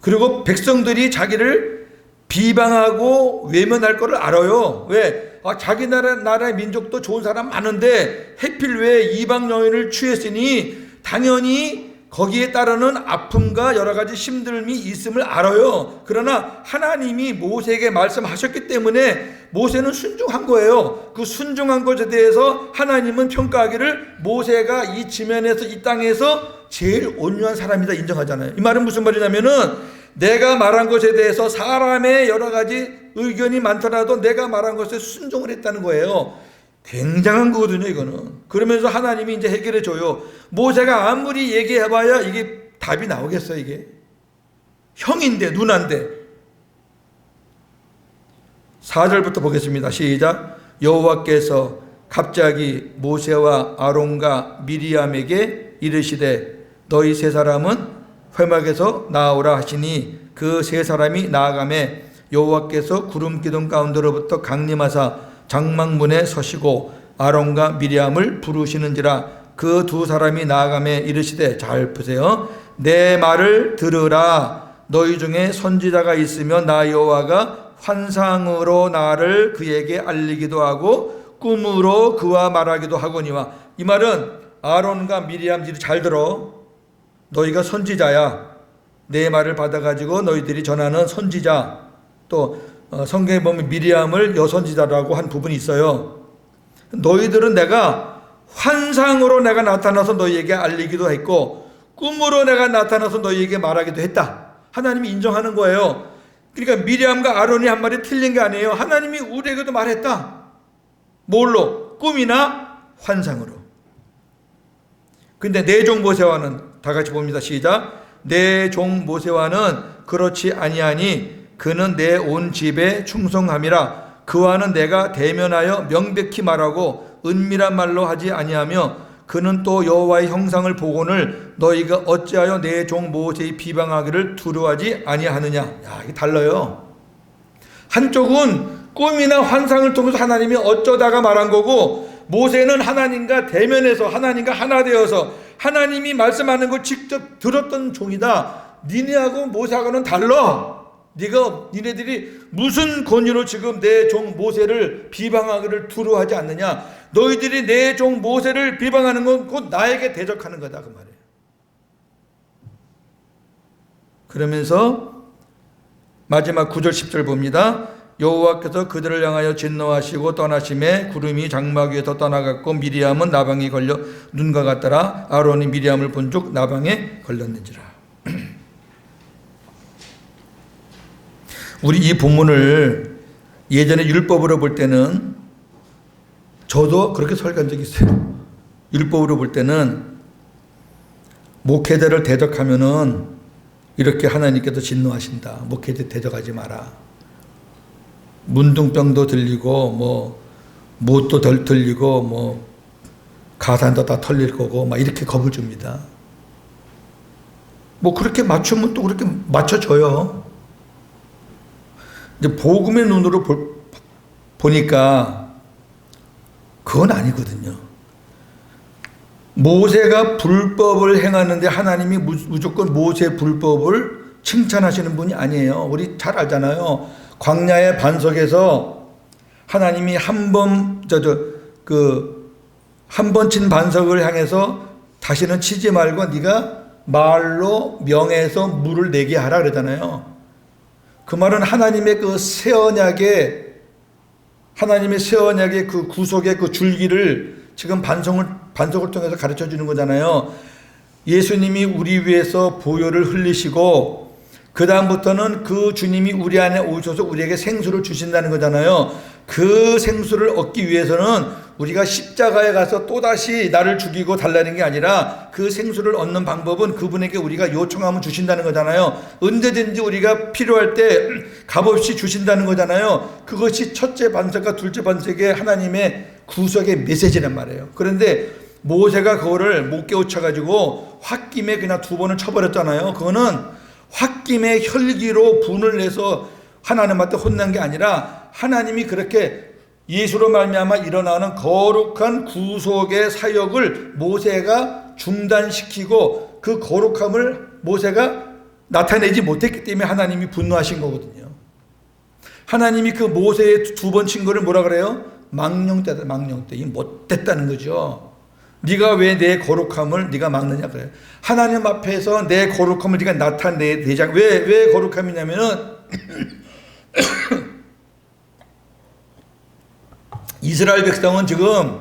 그리고 백성들이 자기를 비방하고 외면할 것을 알아요. 왜? 자기 나라의 민족도 좋은 사람 많은데 해필 왜 이방 여인을 취했으니 당연히 거기에 따르는 아픔과 여러 가지 힘듦이 있음을 알아요. 그러나 하나님이 모세에게 말씀하셨기 때문에 모세는 순종한 거예요. 그 순종한 것에 대해서 하나님은 평가하기를 모세가 이 지면에서 이 땅에서 제일 온유한 사람이다 인정하잖아요. 이 말은 무슨 말이냐면은 내가 말한 것에 대해서 사람의 여러 가지 의견이 많더라도 내가 말한 것에 순종을 했다는 거예요. 굉장한 거거든요 이거는. 그러면서 하나님이 이제 해결해 줘요. 모세가 아무리 얘기해봐야 이게 답이 나오겠어요. 이게 형인데 누나인데. 4절부터 보겠습니다. 시작. 여호와께서 갑자기 모세와 아론과 미리암에게 이르시되 너희 세 사람은 회막에서 나오라 하시니 그 세 사람이 나아가매 여호와께서 구름 기둥 가운데로부터 강림하사 장막문에 서시고 아론과 미리암을 부르시는지라. 그 두 사람이 나아가매 이르시되, 잘 보세요. 내 말을 들으라. 너희 중에 선지자가 있으면 나 여호와가 환상으로 나를 그에게 알리기도 하고 꿈으로 그와 말하기도 하거니와. 이 말은 아론과 미리암들이 잘 들어. 너희가 선지자야. 내 말을 받아가지고 너희들이 전하는 선지자. 또 성경에 보면 미리암을 여선지자라고 한 부분이 있어요. 너희들은 내가 환상으로 내가 나타나서 너희에게 알리기도 했고 꿈으로 내가 나타나서 너희에게 말하기도 했다. 하나님이 인정하는 거예요. 그러니까 미리암과 아론이 한 말이 틀린 게 아니에요. 하나님이 우리에게도 말했다. 뭘로? 꿈이나 환상으로. 근데 내 종 모세와는 다 같이 봅니다. 시작. 내 종 모세와는 그렇지 아니하니 그는 내 온 집에 충성함이라. 그와는 내가 대면하여 명백히 말하고 은밀한 말로 하지 아니하며 그는 또 여호와의 형상을 보고는 너희가 어찌하여 내 종 모세의 비방하기를 두려워하지 아니하느냐. 야, 이게 달라요. 한쪽은 꿈이나 환상을 통해서 하나님이 어쩌다가 말한 거고, 모세는 하나님과 대면해서 하나님과 하나 되어서 하나님이 말씀하는 걸 직접 들었던 종이다. 니네하고 모세하고는 달라. 니네들이 무슨 권위로 지금 내 종 모세를 비방하기를 두려워하지 않느냐. 너희들이 내 종 모세를 비방하는 건 곧 나에게 대적하는 거다 그 말이에요. 그러면서 마지막 9절 10절 봅니다. 여호와께서 그들을 향하여 진노하시고 떠나심에 구름이 장막 위에서 떠나갔고 미리암은 나방에 걸려 눈과 같더라. 아론이 미리암을 본즉 나방에 걸렸는지라. 우리 이 본문을 예전에 율법으로 볼 때는, 저도 그렇게 설교한 적이 있어요. 율법으로 볼 때는 목회자를 대적하면은 이렇게 하나님께서 진노하신다. 목회자 대적하지 마라. 문둥병도 들리고 뭐 못도 덜 들리고 뭐 가산도 다 털릴 거고 막 이렇게 겁을 줍니다. 뭐 그렇게 맞추면 또 그렇게 맞춰줘요. 이제 복음의 눈으로 보니까 그건 아니거든요. 모세가 불법을 행하는데 하나님이 무조건 모세 불법을 칭찬하시는 분이 아니에요. 우리 잘 알잖아요. 광야의 반석에서 하나님이 한 번 친 반석을 향해서 다시는 치지 말고 네가 말로 명해서 물을 내게 하라 그러잖아요. 그 말은 하나님의 그 새 언약의 그 구속의 그 줄기를 지금 반석을 통해서 가르쳐 주는 거잖아요. 예수님이 우리 위해서 보혈을 흘리시고 그 다음부터는 그 주님이 우리 안에 오셔서 우리에게 생수를 주신다는 거잖아요. 그 생수를 얻기 위해서는 우리가 십자가에 가서 또다시 나를 죽이고 달라는 게 아니라 그 생수를 얻는 방법은 그분에게 우리가 요청하면 주신다는 거잖아요. 언제든지 우리가 필요할 때 값없이 주신다는 거잖아요. 그것이 첫째 반석과 둘째 반석의 하나님의 구속의 메시지란 말이에요. 그런데 모세가 그거를 못 깨우쳐가지고 홧김에 그냥 2번을 쳐버렸잖아요. 그거는 홧김에 혈기로 분을 내서 하나님한테 혼난 게 아니라 하나님이 그렇게 예수로 말미암아 일어나는 거룩한 구속의 사역을 모세가 중단시키고 그 거룩함을 모세가 나타내지 못했기 때문에 하나님이 분노하신 거거든요. 하나님이 그 모세의 2번 친 거를 뭐라 그래요? 망령되다. 망령되. 이 못됐다는 거죠. 네가 왜 내 거룩함을 네가 막느냐 그래요. 하나님 앞에서 내 거룩함을 네가 나타내자. 왜 거룩함이냐면은 이스라엘 백성은 지금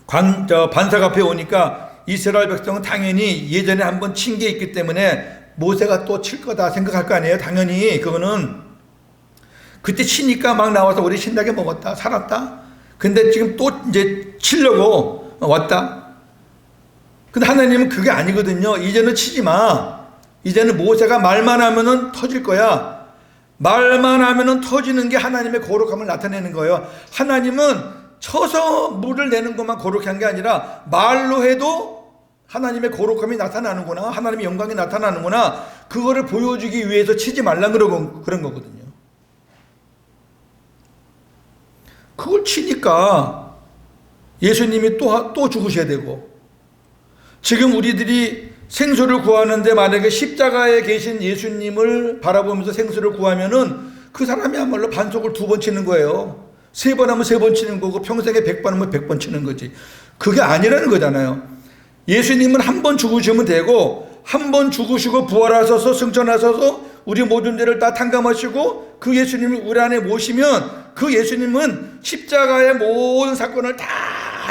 반석 앞에 오니까 이스라엘 백성은 당연히 예전에 한번 친 게 있기 때문에 모세가 또 칠 거다 생각할 거 아니에요. 당연히 그거는 그때 치니까 막 나와서 우리 신나게 먹었다 살았다. 근데 지금 또 이제 치려고 왔다. 근데 하나님은 그게 아니거든요. 이제는 치지 마. 이제는 모세가 말만 하면은 터질 거야. 말만 하면은 터지는 게 하나님의 거룩함을 나타내는 거예요. 하나님은 쳐서 물을 내는 것만 거룩한 게 아니라 말로 해도 하나님의 거룩함이 나타나는구나. 하나님의 영광이 나타나는구나. 그거를 보여주기 위해서 치지 말라 그런 거거든요. 그걸 치니까 예수님이 또 죽으셔야 되고, 지금 우리들이 생수를 구하는데 만약에 십자가에 계신 예수님을 바라보면서 생수를 구하면은 그 사람이야말로 반석을 2번 치는 거예요. 3번 하면 3번 치는 거고 평생에 100번 하면 100번 치는 거지. 그게 아니라는 거잖아요. 예수님은 한 번 죽으시면 되고, 한 번 죽으시고 부활하셔서 승천하셔서 우리 모든 죄를 다 탕감하시고 그 예수님을 우리 안에 모시면 그 예수님은 십자가의 모든 사건을 다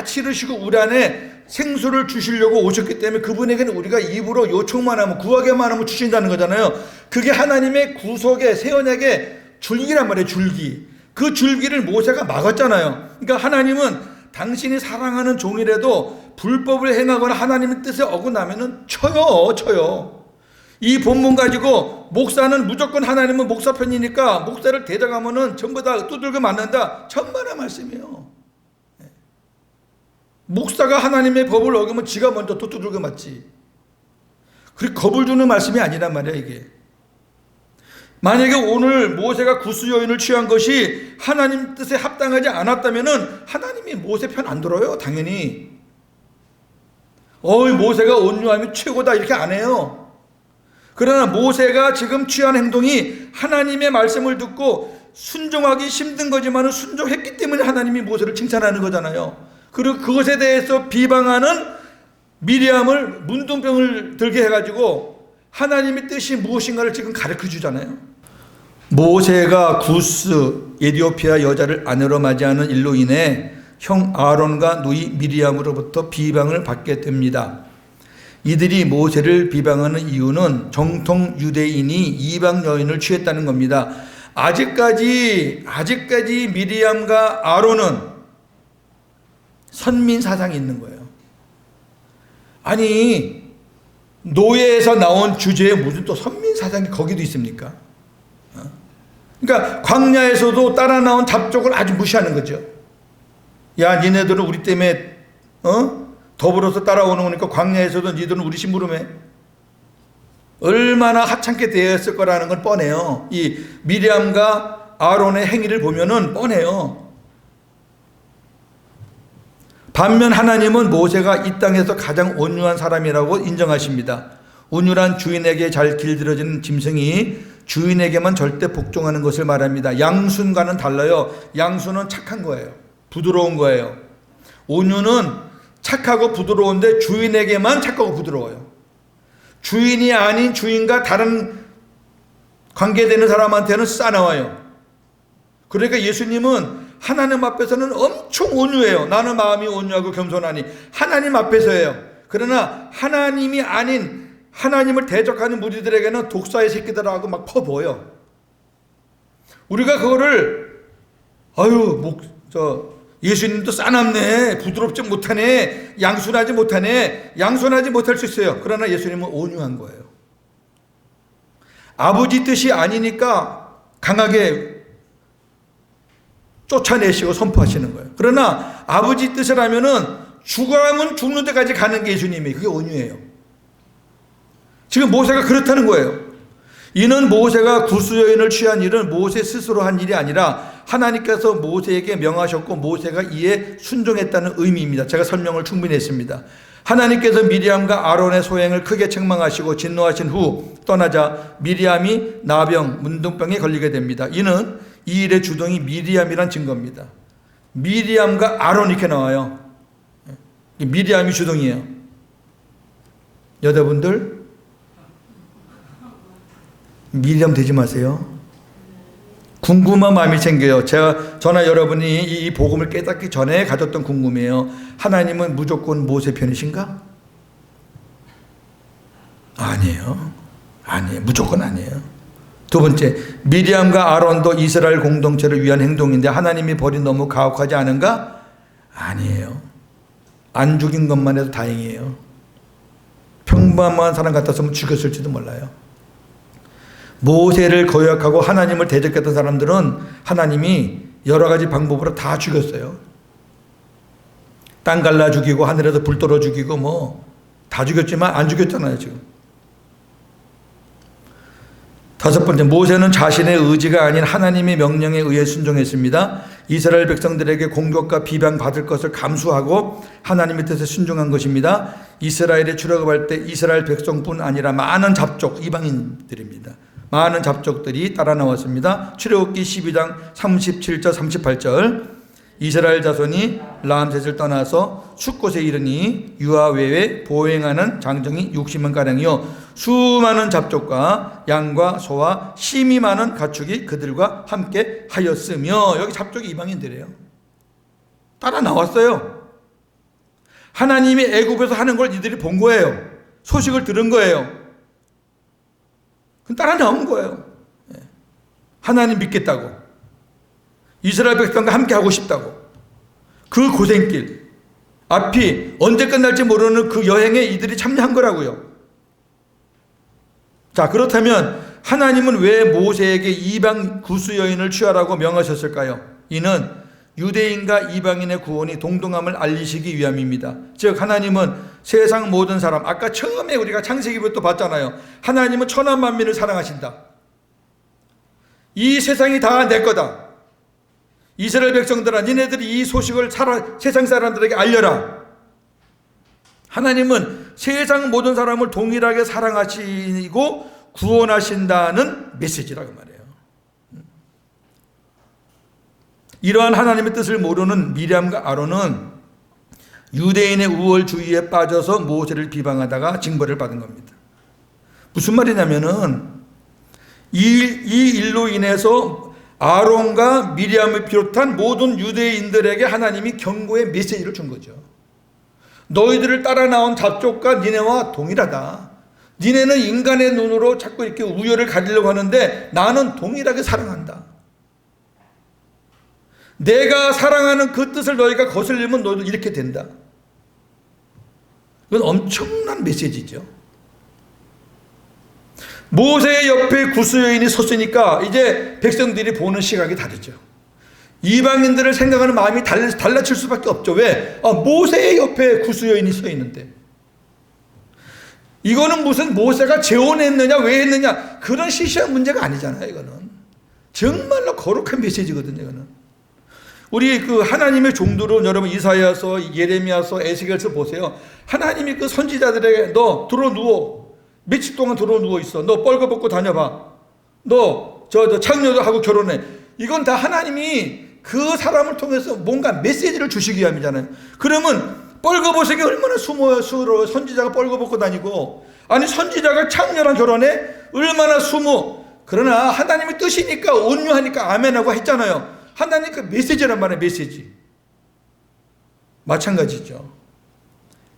치르시고 우리 안에 생수를 주시려고 오셨기 때문에 그분에게는 우리가 입으로 요청만 하면, 구하게만 하면 주신다는 거잖아요. 그게 하나님의 구속의 새 언약의 줄기란 말이에요. 줄기. 그 줄기를 모세가 막았잖아요. 그러니까 하나님은 당신이 사랑하는 종이라도 불법을 행하거나 하나님의 뜻에 어긋나면은 쳐요. 이 본문 가지고 목사는 무조건 하나님은 목사 편이니까 목사를 대적하면은 전부 다 두들겨 맞는다. 천만의 말씀이에요. 목사가 하나님의 법을 어기면 지가 먼저 두들겨 맞지. 그리고 겁을 주는 말씀이 아니란 말이야 이게. 만약에 오늘 모세가 구스 여인을 취한 것이 하나님 뜻에 합당하지 않았다면은 하나님이 모세 편 안 들어요. 당연히. 모세가 온유함이 최고다 이렇게 안 해요. 그러나 모세가 지금 취한 행동이 하나님의 말씀을 듣고 순종하기 힘든 거지만 순종했기 때문에 하나님이 모세를 칭찬하는 거잖아요. 그리고 그것에 대해서 비방하는 미리암을 문둥병을 들게 해가지고 하나님의 뜻이 무엇인가를 지금 가르쳐 주잖아요. 모세가 구스 에티오피아 여자를 아내로 맞이하는 일로 인해 형 아론과 누이 미리암으로부터 비방을 받게 됩니다. 이들이 모세를 비방하는 이유는 정통 유대인이 이방 여인을 취했다는 겁니다. 아직까지 미리암과 아론은 선민 사상이 있는 거예요. 아니 노예에서 나온 주제에 무슨 또 선민사상이 거기도 있습니까? 그러니까 광야에서도 따라 나온 잡족을 아주 무시하는 거죠. 야, 니네들은 우리 때문에 더불어서 따라오는 거니까 광야에서도 니들은 우리 심부름해. 얼마나 하찮게 대했을 거라는 건 뻔해요. 이 미리암과 아론의 행위를 보면은 뻔해요. 반면 하나님은 모세가 이 땅에서 가장 온유한 사람이라고 인정하십니다. 온유란 주인에게 잘 길들여지는 짐승이 주인에게만 절대 복종하는 것을 말합니다. 양순과는 달라요. 양순은 착한 거예요. 부드러운 거예요. 온유는 착하고 부드러운데 주인에게만 착하고 부드러워요. 주인이 아닌 주인과 다른 관계되는 사람한테는 싸나워요. 그러니까 예수님은 하나님 앞에서는 엄청 온유해요. 나는 마음이 온유하고 겸손하니. 하나님 앞에서예요. 그러나 하나님이 아닌 하나님을 대적하는 무리들에게는 독사의 새끼들하고 막 퍼부어요. 우리가 그거를 예수님도 싸납네, 부드럽지 못하네, 양순하지 못하네, 양순하지 못할 수 있어요. 그러나 예수님은 온유한 거예요. 아버지 뜻이 아니니까 강하게 쫓아내시고 선포하시는 거예요. 그러나 아버지 뜻을 하면은 죽으면 죽는 데까지 가는 게 예수님이에요. 그게 온유예요. 지금 모세가 그렇다는 거예요. 이는 모세가 구수여인을 취한 일은 모세 스스로 한 일이 아니라 하나님께서 모세에게 명하셨고 모세가 이에 순종했다는 의미입니다. 제가 설명을 충분히 했습니다. 하나님께서 미리암과 아론의 소행을 크게 책망하시고 진노하신 후 떠나자 미리암이 나병, 문둥병에 걸리게 됩니다. 이는 이 일의 주동이 미리암이란 증거입니다. 미리암과 아론 이렇게 나와요. 미리암이 주동이에요. 여자분들 미리암 되지 마세요. 궁금한 마음이 생겨요. 저나 여러분이 이 복음을 깨닫기 전에 가졌던 궁금해요. 하나님은 무조건 모세 편이신가? 아니에요. 무조건 아니에요. 두 번째, 미리암과 아론도 이스라엘 공동체를 위한 행동인데 하나님이 벌이 너무 가혹하지 않은가? 아니에요. 안 죽인 것만 해도 다행이에요. 평범한 사람 같았으면 죽였을지도 몰라요. 모세를 거역하고 하나님을 대적했던 사람들은 하나님이 여러 가지 방법으로 다 죽였어요. 땅 갈라 죽이고 하늘에서 불 떨어 죽이고 다 죽였지만 안 죽였잖아요 지금. 다섯 번째, 모세는 자신의 의지가 아닌 하나님의 명령에 의해 순종했습니다. 이스라엘 백성들에게 공격과 비방받을 것을 감수하고 하나님의 뜻에 순종한 것입니다. 이스라엘에 출애굽할 때 이스라엘 백성뿐 아니라 많은 잡족, 이방인들입니다. 많은 잡족들이 따라 나왔습니다. 출애굽기 12장 37절 38절 이스라엘 자손이 람셋을 떠나서 숫곳에 이르니 유아 외에 보행하는 장정이 60만가량이요 수많은 잡족과 양과 소와 심이 많은 가축이 그들과 함께 하였으며. 여기 잡족이 이방인들이에요. 따라 나왔어요. 하나님이 애굽에서 하는 걸 이들이 본 거예요. 소식을 들은 거예요. 따라 나온 거예요. 하나님 믿겠다고, 이스라엘 백성과 함께 하고 싶다고. 그 고생길, 앞이 언제 끝날지 모르는 그 여행에 이들이 참여한 거라고요. 자, 그렇다면 하나님은 왜 모세에게 이방 구수 여인을 취하라고 명하셨을까요? 이는 유대인과 이방인의 구원이 동등함을 알리시기 위함입니다. 즉 하나님은 세상 모든 사람, 아까 처음에 우리가 창세기부터 봤잖아요. 하나님은 천하 만민을 사랑하신다. 이 세상이 다 내 거다. 이스라엘 백성들아, 니네들이 이 소식을 세상 사람들에게 알려라. 하나님은 세상 모든 사람을 동일하게 사랑하시고 구원하신다는 메시지라고 말해요. 이러한 하나님의 뜻을 모르는 미리암과 아론은 유대인의 우월주의에 빠져서 모세를 비방하다가 징벌을 받은 겁니다. 무슨 말이냐면은 이 일로 인해서 아론과 미리암을 비롯한 모든 유대인들에게 하나님이 경고의 메시지를 준 거죠. 너희들을 따라 나온 잡족과 니네와 동일하다. 니네는 인간의 눈으로 자꾸 이렇게 우열을 가리려고 하는데 나는 동일하게 사랑한다. 내가 사랑하는 그 뜻을 너희가 거슬리면 너희도 이렇게 된다. 이건 엄청난 메시지죠. 모세의 옆에 구스 여인이 섰으니까 이제 백성들이 보는 시각이 다르죠. 이방인들을 생각하는 마음이 달라질 수밖에 없죠. 왜? 모세의 옆에 구스 여인이 서 있는데. 이거는 무슨 모세가 재혼했느냐 왜 했느냐 그런 시시한 문제가 아니잖아요. 이거는 정말로 거룩한 메시지거든요. 이거는 우리 그 하나님의 종들은 여러분 이사야서, 예레미야서, 에스겔서 보세요. 하나님이 그 선지자들에게 너 들어 누워, 며칠 동안 들어 누워 있어. 너 뻘거벗고 다녀봐. 너 저 창녀도 하고 결혼해. 이건 다 하나님이 그 사람을 통해서 뭔가 메시지를 주시기 위함이잖아요. 그러면 뻘거벗게 얼마나 수모스러워. 선지자가 뻘거벗고 다니고, 아니 선지자가 창녀랑 결혼해 얼마나 수모. 그러나 하나님의 뜻이니까 온유하니까 아멘하고 했잖아요. 하나님 그 메시지란 말이에요. 메시지. 마찬가지죠.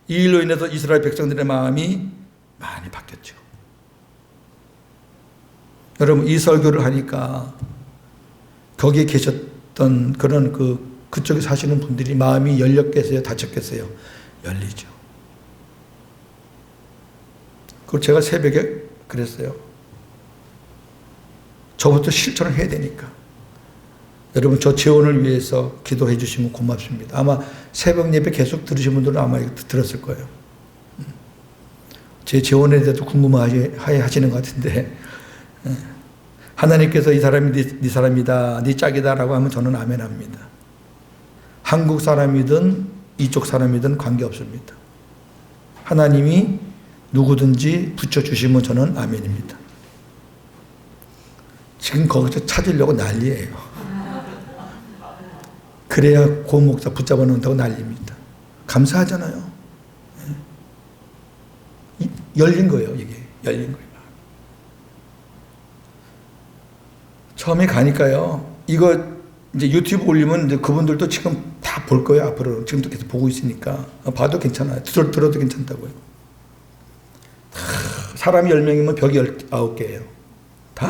이 일로 인해서 이스라엘 백성들의 마음이 많이 바뀌었죠. 여러분 이 설교를 하니까 거기에 계셨던 그런 그쪽에 사시는 분들이 마음이 열렸겠어요? 닫혔겠어요? 열리죠. 그리고 제가 새벽에 그랬어요. 저부터 실천을 해야 되니까. 여러분 저 재혼을 위해서 기도해 주시면 고맙습니다. 아마 새벽 예배 계속 들으신 분들은 아마 들었을 거예요. 제 재혼에 대해서 궁금해 하시는 것 같은데 하나님께서 이 사람이 네 사람이다, 네 짝이다 라고 하면 저는 아멘합니다. 한국 사람이든 이쪽 사람이든 관계없습니다. 하나님이 누구든지 붙여주시면 저는 아멘입니다. 지금 거기서 찾으려고 난리예요. 그래야 고 목사 붙잡아 놓는다고 난리입니다. 감사하잖아요. 열린 거예요. 이게 열린 거예요. 처음에 가니까요. 이거 이제 유튜브 올리면 이제 그분들도 지금 다 볼 거예요. 앞으로 지금도 계속 보고 있으니까 봐도 괜찮아요. 들어도 괜찮다고요. 사람이 10명이면 벽이 19개예요. 다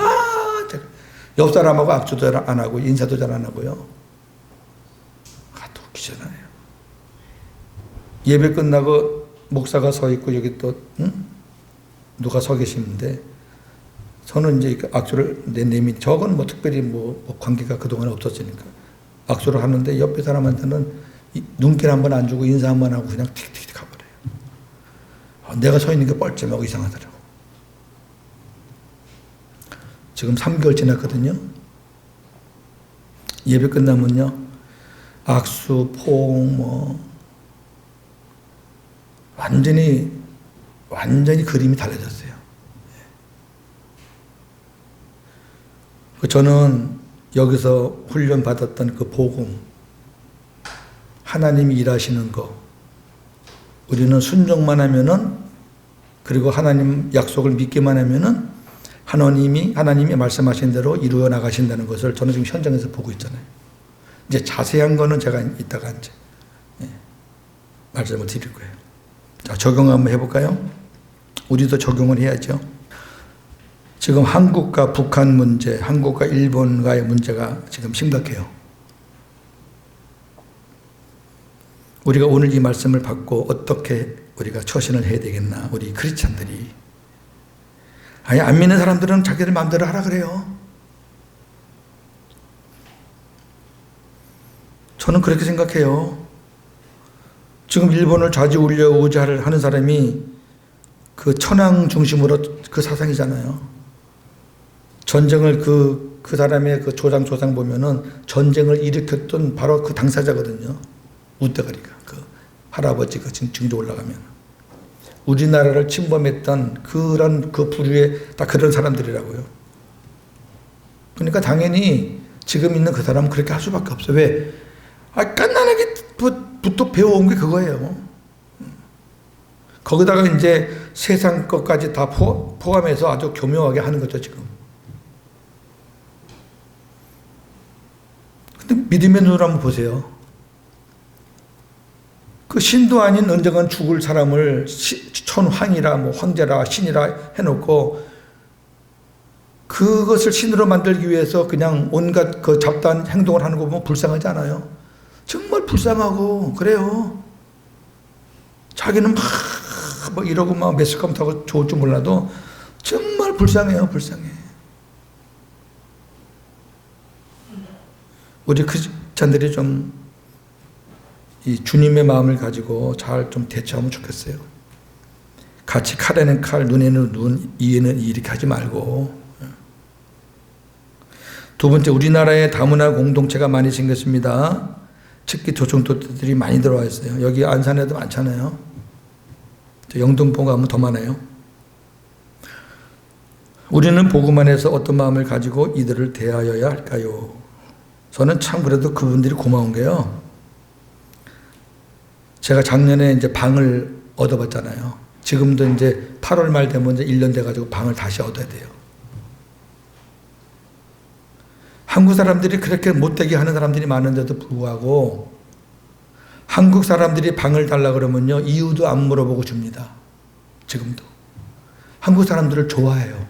옆 사람하고 악수도 안 하고 인사도 잘 안 하고요. 또 웃기잖아요. 예배 끝나고 목사가 서 있고 여기 또 누가 서 계시는데 저는 이제 악수를 내미 저건 뭐 특별히 뭐 관계가 그동안 없었으니까 악수를 하는데 옆에 사람한테는 눈길 한번 안 주고 인사 한번 하고 그냥 틱틱 가버려요. 내가 서 있는 게 뻘쭘하고 이상하더라고. 지금 3개월 지났거든요. 예배 끝나면요 악수, 포옹 뭐 완전히 그림이 달라졌어요. 저는 여기서 훈련받았던 그 복음, 하나님이 일하시는 거, 우리는 순종만 하면은, 그리고 하나님 약속을 믿기만 하면은 하나님이 말씀하신 대로 이루어 나가신다는 것을 저는 지금 현장에서 보고 있잖아요. 이제 자세한 거는 제가 이따가 이제 말씀을 드릴 거예요. 자, 적용 한번 해볼까요? 우리도 적용을 해야죠. 지금 한국과 북한 문제, 한국과 일본과의 문제가 지금 심각해요. 우리가 오늘 이 말씀을 받고 어떻게 우리가 처신을 해야 되겠나, 우리 크리스찬들이. 아니, 안 믿는 사람들은 자기들 마음대로 하라 그래요. 저는 그렇게 생각해요. 지금 일본을 좌지우지를 하는 사람이 그 천황 중심으로 그 사상이잖아요. 전쟁을 그 사람의 그 조상 보면은 전쟁을 일으켰던 바로 그 당사자거든요. 우대가리가 그 할아버지 그 증조 올라가면 우리나라를 침범했던 그런 그 부류의 다 그런 사람들이라고요. 그러니까 당연히 지금 있는 그 사람은 그렇게 할 수밖에 없어요. 왜? 깐난하게부터 배워온 게 그거예요. 거기다가 이제 세상 것까지 다 포함해서 아주 교묘하게 하는 거죠, 지금. 근데 믿음의 눈으로 한번 보세요. 그 신도 아닌 언젠간 죽을 사람을 천황이라 뭐 황제라 신이라 해놓고 그것을 신으로 만들기 위해서 그냥 온갖 그 잡다한 행동을 하는 거 보면 불쌍하지 않아요? 정말 불쌍하고 그래요. 자기는 막 이러고 막 매스컴 타고 좋을 줄 몰라도 정말 정말 불쌍해요, 불쌍해. 우리 크리스찬들이 좀 이 주님의 마음을 가지고 잘 좀 대처하면 좋겠어요. 같이 칼에는 칼, 눈에는 눈, 이에는 이 이렇게 하지 말고. 두 번째, 우리나라에 다문화 공동체가 많이 생겼습니다. 특히 조중도들이 많이 들어와 있어요. 여기 안산에도 많잖아요. 영등포 가면 더 많아요. 우리는 복음 안에서 어떤 마음을 가지고 이들을 대하여야 할까요? 저는 참 그래도 그분들이 고마운 게요. 제가 작년에 이제 방을 얻어봤잖아요. 지금도 이제 8월 말 되면 이제 1년 돼가지고 방을 다시 얻어야 돼요. 한국 사람들이 그렇게 못되게 하는 사람들이 많은데도 불구하고 한국 사람들이 방을 달라 그러면요, 이유도 안 물어보고 줍니다. 지금도. 한국 사람들을 좋아해요.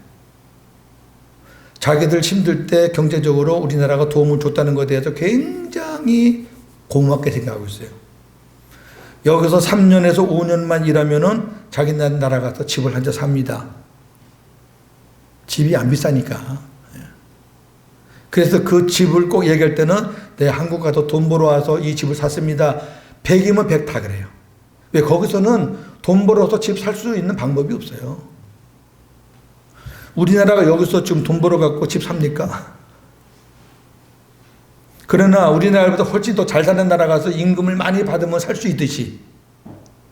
자기들 힘들 때 경제적으로 우리나라가 도움을 줬다는 것에 대해서 굉장히 고맙게 생각하고 있어요. 여기서 3년에서 5년만 일하면은 자기 나라 가서 집을 한 채 삽니다. 집이 안 비싸니까. 그래서 그 집을 꼭 얘기할 때는 내 한국 가서 돈 벌어 와서 이 집을 샀습니다. 100이면 100 다 그래요. 왜? 거기서는 돈 벌어서 집 살 수 있는 방법이 없어요. 우리나라가 여기서 지금 돈 벌어 갖고 집 삽니까? 그러나 우리나라보다 훨씬 더 잘 사는 나라 가서 임금을 많이 받으면 살 수 있듯이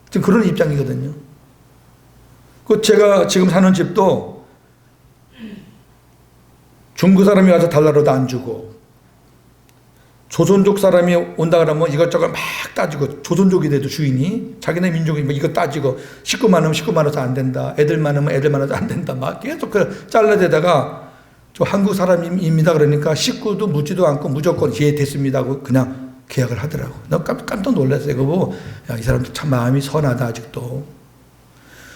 지금 그런 입장이거든요. 그 제가 지금 사는 집도 중국 사람이 와서 달라고도 안 주고 조선족 사람이 온다 그러면 이것저것 막 따지고, 조선족이 돼도 주인이 자기네 민족이 뭐 이거 따지고, 식구 많으면 식구 많아서 안 된다, 애들 많으면 애들 많아서 안 된다, 막 계속 그 잘라대다가 저 한국 사람입니다 그러니까 식구도 묻지도 않고 무조건 예 됐습니다 하고 그냥 계약을 하더라고. 나 깜짝 놀랐어요. 그거 보고 야, 이 사람도 참 마음이 선하다. 아직도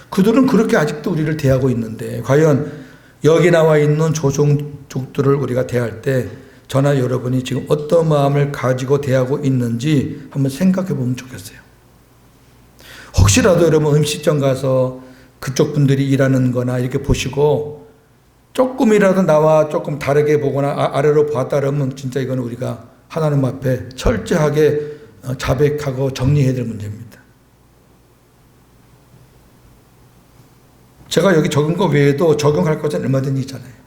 그들은 그렇게 아직도 우리를 대하고 있는데, 과연 여기 나와 있는 조종족들을 우리가 대할 때 저나 여러분이 지금 어떤 마음을 가지고 대하고 있는지 한번 생각해 보면 좋겠어요. 혹시라도 여러분 음식점 가서 그쪽 분들이 일하는 거나 이렇게 보시고 조금이라도 나와 조금 다르게 보거나 아래로 봤다 그러면 진짜 이건 우리가 하나님 앞에 철저하게 자백하고 정리해야 될 문제입니다. 제가 여기 적은 거 외에도 적용할 것은 얼마든지 있잖아요.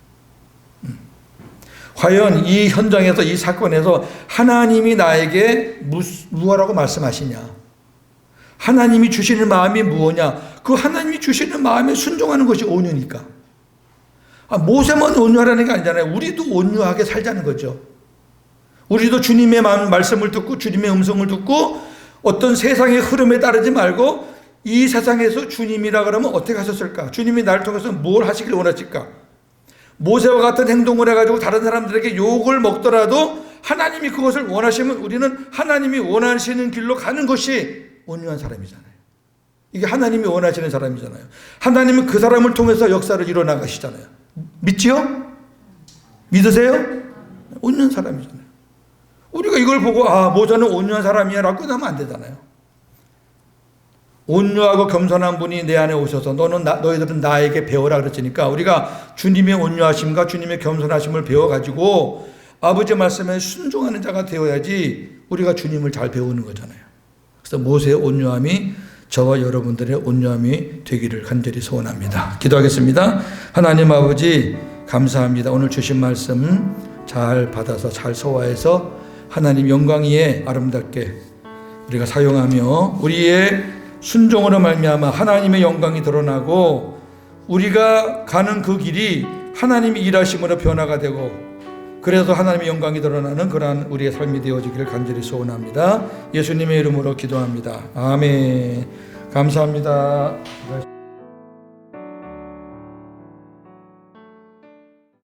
과연 이 현장에서, 이 사건에서 하나님이 나에게 무엇라고 말씀하시냐? 하나님이 주시는 마음이 무엇냐? 그 하나님이 주시는 마음에 순종하는 것이 온유니까. 모세만 온유하라는 게 아니잖아요. 우리도 온유하게 살자는 거죠. 우리도 주님의 말씀을 듣고 주님의 음성을 듣고 어떤 세상의 흐름에 따르지 말고 이 세상에서 주님이라 그러면 어떻게 하셨을까? 주님이 나를 통해서 뭘 하시길 원하실까? 모세와 같은 행동을 해가지고 다른 사람들에게 욕을 먹더라도 하나님이 그것을 원하시면 우리는 하나님이 원하시는 길로 가는 것이 온유한 사람이잖아요. 이게 하나님이 원하시는 사람이잖아요. 하나님은 그 사람을 통해서 역사를 이뤄나가시잖아요. 믿지요? 믿으세요? 온유한 사람이잖아요. 우리가 이걸 보고 모세는 온유한 사람이야 라고 끝나면 안 되잖아요. 온유하고 겸손한 분이 내 안에 오셔서 너희들은 나에게 배워라 그랬으니까 우리가 주님의 온유하심과 주님의 겸손하심을 배워가지고 아버지 말씀에 순종하는 자가 되어야지 우리가 주님을 잘 배우는 거잖아요. 그래서 모세의 온유함이 저와 여러분들의 온유함이 되기를 간절히 소원합니다. 기도하겠습니다. 하나님 아버지 감사합니다. 오늘 주신 말씀 잘 받아서 잘 소화해서 하나님 영광 위에 아름답게 우리가 사용하며 우리의 순종으로 말미암아 하나님의 영광이 드러나고 우리가 가는 그 길이 하나님이 일하심으로 변화가 되고 그래서 하나님의 영광이 드러나는 그러한 우리의 삶이 되어지기를 간절히 소원합니다. 예수님의 이름으로 기도합니다. 아멘. 감사합니다.